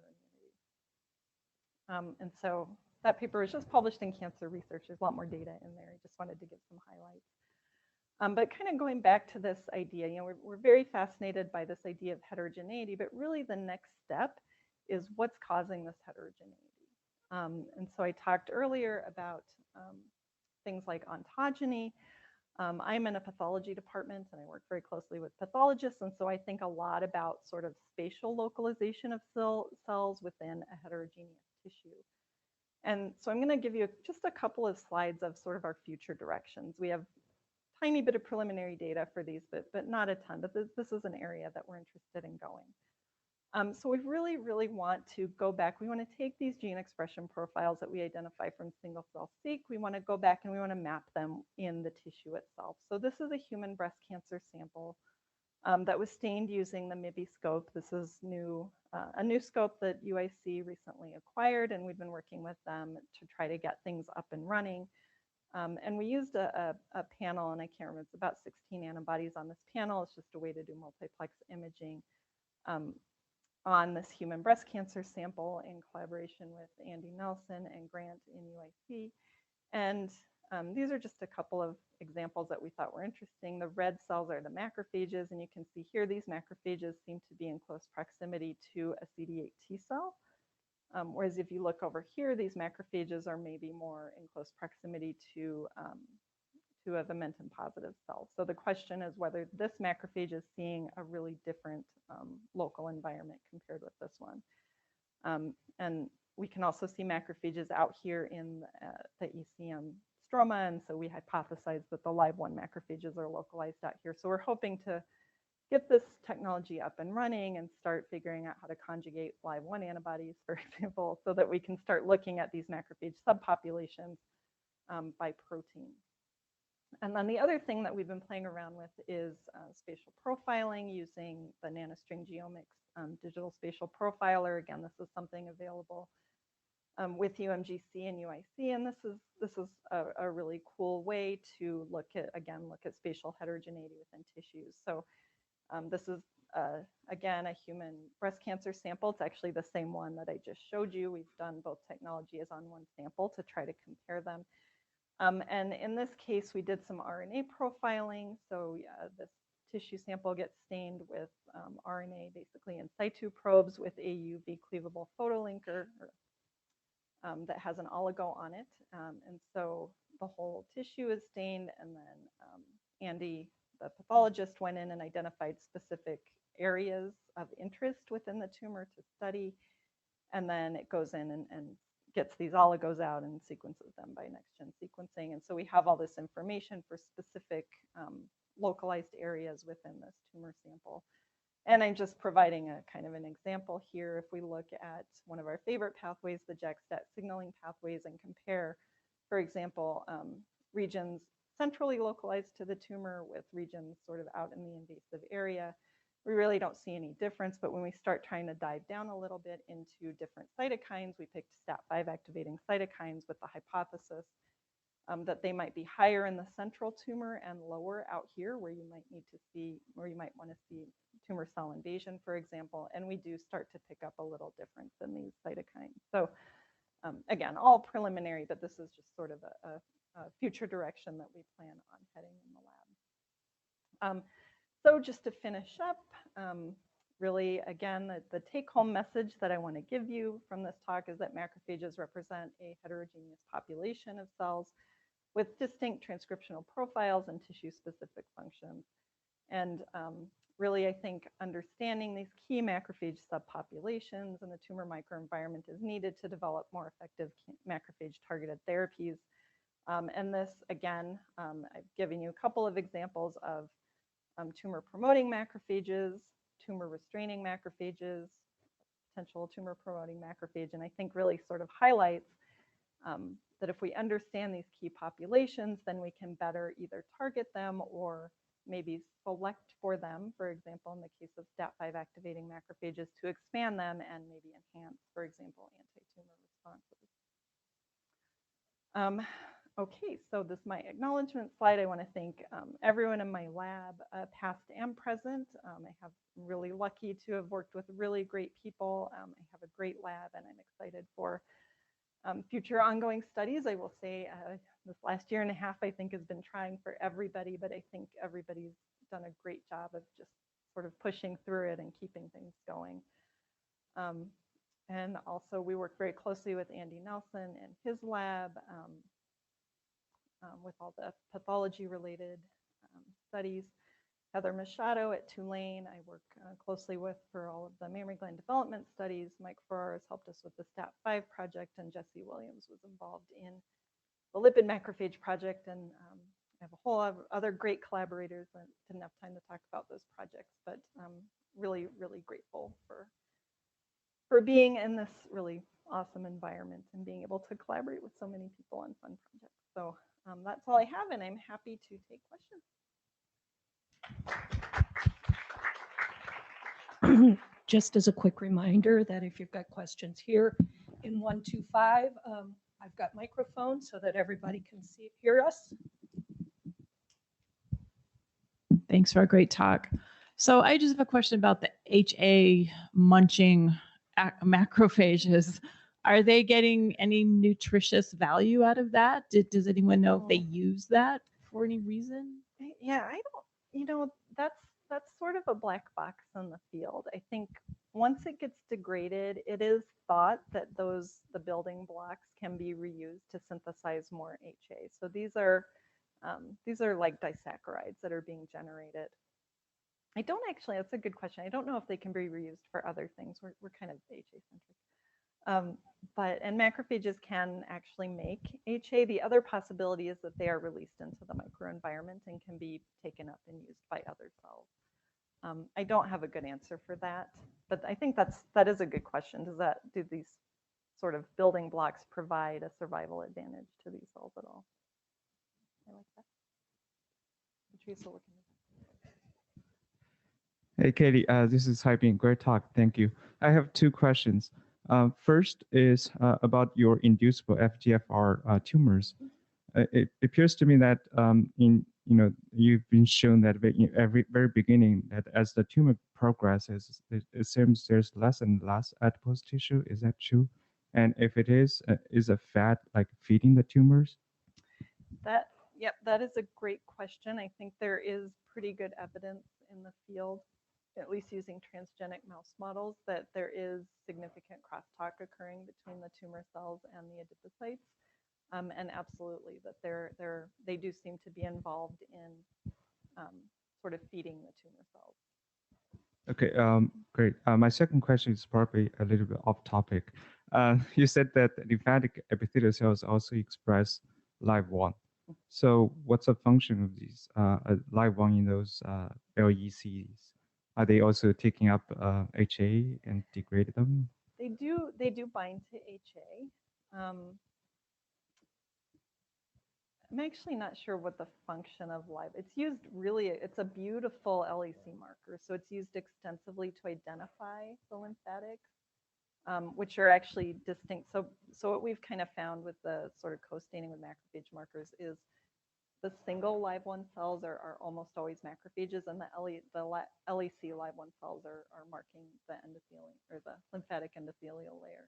B: immunity. And so that paper was just published in Cancer Research. There's a lot more data in there. I just wanted to give some highlights. But kind of going back to this idea, we're very fascinated by this idea of heterogeneity, but really the next step is what's causing this heterogeneity. And so I talked earlier about things like ontogeny. I'm in a pathology department and I work very closely with pathologists. And so I think a lot about sort of spatial localization of cells within a heterogeneous tissue. And so I'm going to give you just a couple of slides of sort of our future directions. We have a tiny bit of preliminary data for these, but not a ton. But this is an area that we're interested in going. So we really want to go back. We want to take these gene expression profiles that we identify from single cell seq. We want to go back and we want to map them in the tissue itself. So this is a human breast cancer sample that was stained using the MIBI scope. This is a new scope that UIC recently acquired, and we've been working with them to try to get things up and running. And we used a panel, and I can't remember, it's about 16 antibodies on this panel. It's just a way to do multiplex imaging on this human breast cancer sample in collaboration with Andy Nelson and Grant in UIC. And these are just a couple of examples that we thought were interesting. The red cells are the macrophages, and you can see here these macrophages seem to be in close proximity to a CD8 T cell. Whereas if you look over here, these macrophages are maybe more in close proximity to a Vimentin positive cell. So the question is whether this macrophage is seeing a really different local environment compared with this one. And we can also see macrophages out here in the ECM stroma, and so we hypothesized that the live-1 macrophages are localized out here. So we're hoping to get this technology up and running and start figuring out how to conjugate live-1 antibodies, for example, so that we can start looking at these macrophage subpopulations by protein. And then the other thing that we've been playing around with is spatial profiling using the Nanostring Geomics digital spatial profiler. Again, this is something available with UMGC and UIC, and this is a really cool way to look at spatial heterogeneity within tissues. So this is again a human breast cancer sample. It's actually the same one that I just showed you. We've done both technologies on one sample to try to compare them. And in this case, we did some RNA profiling. So this tissue sample gets stained with RNA, basically in situ probes with a UV cleavable photolinker that has an oligo on it. And so the whole tissue is stained, and then Andy, the pathologist, went in and identified specific areas of interest within the tumor to study. And then it goes in and gets these oligos out and sequences them by next-gen sequencing. And so we have all this information for specific localized areas within this tumor sample. And I'm just providing a kind of an example here. If we look at one of our favorite pathways, the JAK-STAT signaling pathways, and compare, for example, regions centrally localized to the tumor with regions sort of out in the invasive area, we really don't see any difference. But when we start trying to dive down a little bit into different cytokines, we picked STAT5 activating cytokines with the hypothesis that they might be higher in the central tumor and lower out here, where you might want to see tumor cell invasion, for example. And we do start to pick up a little difference in these cytokines. So again, all preliminary, but this is just sort of a future direction that we plan on heading in the lab. So just to finish up, really, again, the take-home message that I want to give you from this talk is that macrophages represent a heterogeneous population of cells with distinct transcriptional profiles and tissue-specific functions. And really, I think understanding these key macrophage subpopulations in the tumor microenvironment is needed to develop more effective macrophage-targeted therapies. And this, again, I've given you a couple of examples of tumor-promoting macrophages, tumor-restraining macrophages, potential tumor-promoting macrophage, and I think really sort of highlights that if we understand these key populations, then we can better either target them or maybe select for them, for example, in the case of STAT5 activating macrophages, to expand them and maybe enhance, for example, anti-tumor responses. Okay, so this is my acknowledgement slide. I want to thank everyone in my lab, past and present. I'm really lucky to have worked with really great people. I have a great lab, and I'm excited for future ongoing studies. I will say this last year and a half, I think, has been trying for everybody, but I think everybody's done a great job of just sort of pushing through it and keeping things going. And also, we work very closely with Andy Nelson and his lab with all the pathology-related studies. Heather Machado at Tulane, I work closely with for all of the mammary gland development studies. Mike Farrar has helped us with the STAT5 project, and Jesse Williams was involved in the lipid macrophage project. And I have a whole lot of other great collaborators. I didn't have time to talk about those projects, but really, really grateful for being in this really awesome environment and being able to collaborate with so many people on fun projects. So that's all I have, and I'm happy to take questions.
C: Just as a quick reminder that if you've got questions here in 125, I've got microphones so that everybody can hear us.
A: Thanks for a great talk. So I just have a question about the HA munching macrophages. Are they getting any nutritious value out of that? Does anyone know if they use that for any reason?
B: Yeah, I don't, you know, that's sort of a black box in the field. I think once it gets degraded, it is thought that the building blocks can be reused to synthesize more HA. So these are like disaccharides that are being generated. I don't actually, that's a good question. I don't know if they can be reused for other things. We're kind of HA centric. And macrophages can actually make HA. The other possibility is that they are released into the microenvironment and can be taken up and used by other cells. I don't have a good answer for that, but I think that is a good question. Do these sort of building blocks provide a survival advantage to these cells at all? I like that. Patrice will look into that.
D: Hey, Katie, this is Haibin. Great talk. Thank you. I have two questions. First is about your inducible FGFR tumors. It appears to me that you've been shown that at very beginning that as the tumor progresses, it seems there's less and less adipose tissue. Is that true? And if it is a fat like feeding the tumors?
B: Yep, that is a great question. I think there is pretty good evidence in the field, at least using transgenic mouse models, that there is significant crosstalk occurring between the tumor cells and the adipocytes. And absolutely, that they do seem to be involved in sort of feeding the tumor cells.
D: Okay, great. My second question is probably a little bit off topic. You said that lymphatic epithelial cells also express LIVE1. So what's the function of these LIVE1 in those LECs? Are they also taking up HA and degrade them?
B: They do bind to HA. I'm actually not sure what the function of live. It's used really, it's a beautiful LEC marker. So it's used extensively to identify the lymphatics, which are actually distinct. So what we've kind of found with the sort of co-staining with macrophage markers is the single live-1 cells are almost always macrophages, and the LEC live-1 cells are marking the endothelium or the lymphatic endothelial layer.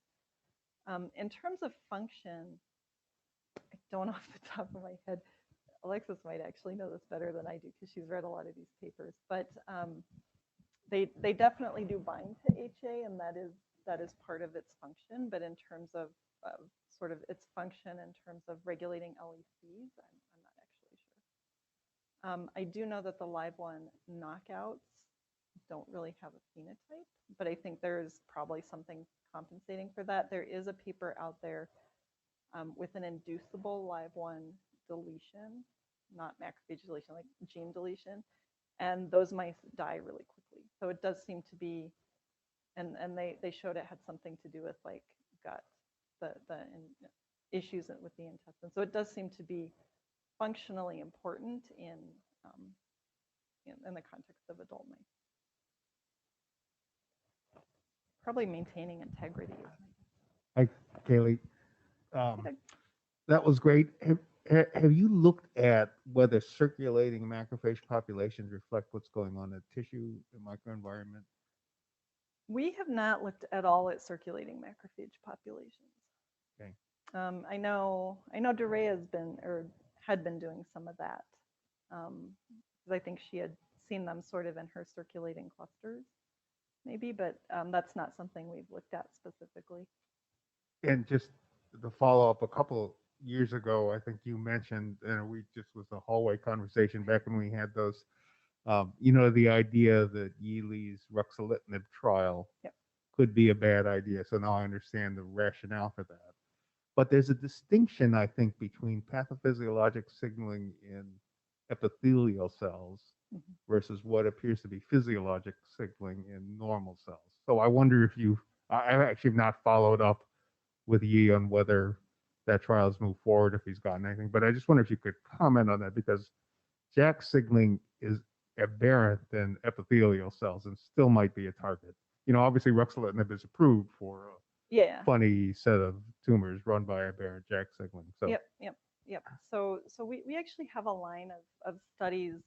B: In terms of function, I don't off the top of my head. Alexis might actually know this better than I do because she's read a lot of these papers. But they definitely do bind to HA, and that is part of its function. But in terms of sort of its function in terms of regulating LECs, I'm not actually sure. I do know that the live-1 knockouts don't really have a phenotype, but I think there's probably something compensating for that. There is a paper out there with an inducible live-1 deletion, not macrophage deletion, like gene deletion, and those mice die really quickly. So it does seem to be, and they showed it had something to do with like gut, the issues with the intestine. So it does seem to be functionally important in the context of adult mice. Probably maintaining integrity.
E: Hi, Kaylee. That was great. Have you looked at whether circulating macrophage populations reflect what's going on in the tissue and microenvironment?
B: We have not looked at all at circulating macrophage populations.
E: Okay.
B: I know DeRay had been doing some of that. Because I think she had seen them sort of in her circulating clusters, maybe, but that's not something we've looked at specifically. And
E: just to follow up, a couple years ago, I think you mentioned, and we just was a hallway conversation back when we had those, the idea that Yeely's ruxolitinib trial could be a bad idea. So now I understand the rationale for that. But there's a distinction, I think, between pathophysiologic signaling in epithelial cells versus what appears to be physiologic signaling in normal cells. So I wonder if I've actually not followed up with Yi on whether that trial has moved forward, if he's gotten anything. But I just wonder if you could comment on that, because JAK signaling is aberrant than epithelial cells and still might be a target. You know, obviously ruxolitinib is approved for a
B: Yeah.
E: funny set of tumors run by aberrant JAK signaling. So
B: Yep. So we actually have a line of studies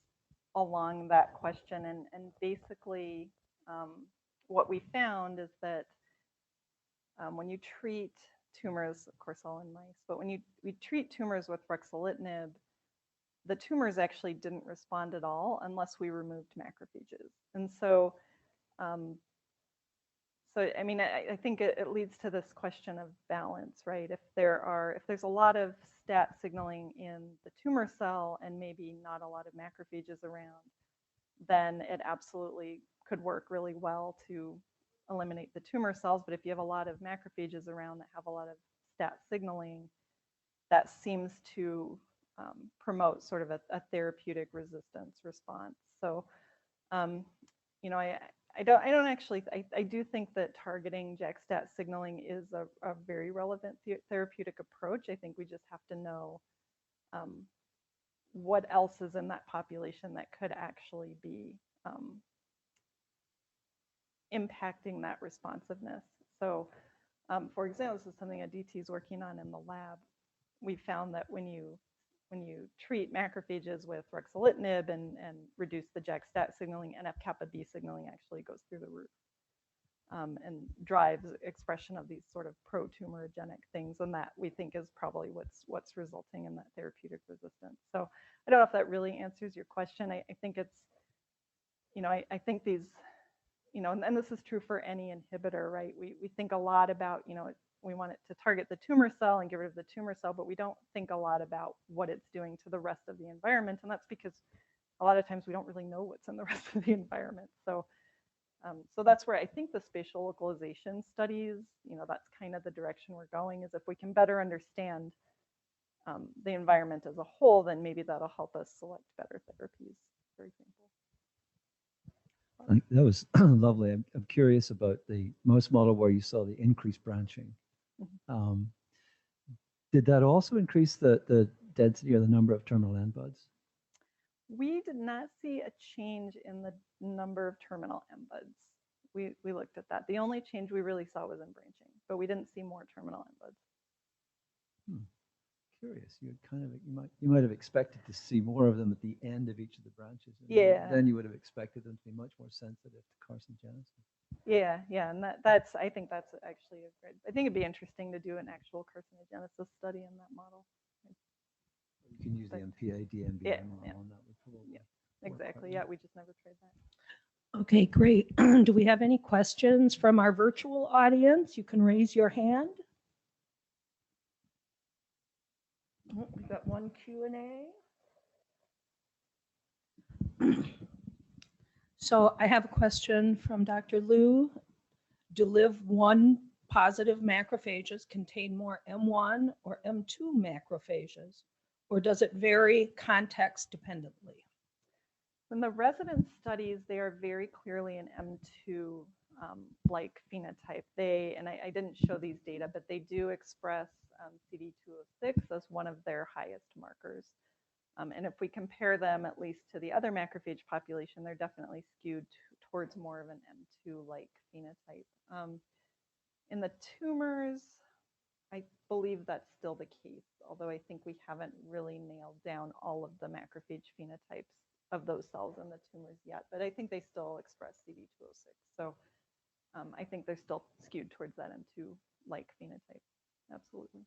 B: along that question, and basically what we found is that when you treat tumors, of course all in mice, but when we treat tumors with ruxolitinib, the tumors actually didn't respond at all unless we removed macrophages. And so I mean, I think it leads to this question of balance, right? If there's a lot of STAT signaling in the tumor cell and maybe not a lot of macrophages around, then it absolutely could work really well to eliminate the tumor cells. But if you have a lot of macrophages around that have a lot of STAT signaling, that seems to promote sort of a therapeutic resistance response. So, you know, I do think that targeting JAK-STAT signaling is a very relevant therapeutic approach. I think we just have to know what else is in that population that could actually be impacting that responsiveness. So, for example, this is something Aditi is working on in the lab. We found that when you treat macrophages with ruxolitinib and reduce the JAK-STAT signaling, NF-kappa B signaling actually goes through the roof and drives expression of these sort of pro-tumorigenic things, and that we think is probably what's resulting in that therapeutic resistance. So I don't know if that really answers your question. I think it's, you know, I think these, you know, and this is true for any inhibitor, right? We think a lot about, you know, we want it to target the tumor cell and get rid of the tumor cell, but we don't think a lot about what it's doing to the rest of the environment. And that's because a lot of times we don't really know what's in the rest of the environment. So, so that's where I think the spatial localization studies, you know, that's kind of the direction we're going, is if we can better understand the environment as a whole, then maybe that'll help us select better therapies, for example.
F: That was lovely. I'm curious about the mouse model where you saw the increased branching. Did that also increase the density or the number of terminal end buds?
B: We did not see a change in the number of terminal end buds. We looked at that. The only change we really saw was in branching, but we didn't see more terminal end buds.
F: Curious. You might have expected to see more of them at the end of each of the branches.
B: Yeah.
F: Then you would have expected them to be much more sensitive to carcinogenesis.
B: Yeah, and that's I think that's actually a great. I think it'd be interesting to do an actual carcinogenesis study in that model.
F: You can use the MPA DMBA model on that.
B: Yeah, exactly. Yeah, we just never tried that.
C: Okay, great. Do we have any questions from our virtual audience? You can raise your hand. We've got one Q&A. So I have a question from Dr. Liu. Do LIV-1 positive macrophages contain more M1 or M2 macrophages, or does it vary context dependently?
B: In the resident studies, they are very clearly an M2 like phenotype. And I didn't show these data, but they do express CD206 as one of their highest markers. And if we compare them at least to the other macrophage population, they're definitely skewed towards more of an M2-like phenotype. In the tumors, I believe that's still the case, although I think we haven't really nailed down all of the macrophage phenotypes of those cells in the tumors yet, but I think they still express CD206. So I think they're still skewed towards that M2-like phenotype. Absolutely.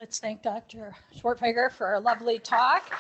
C: Let's thank Dr. Schwertfeger for a lovely talk.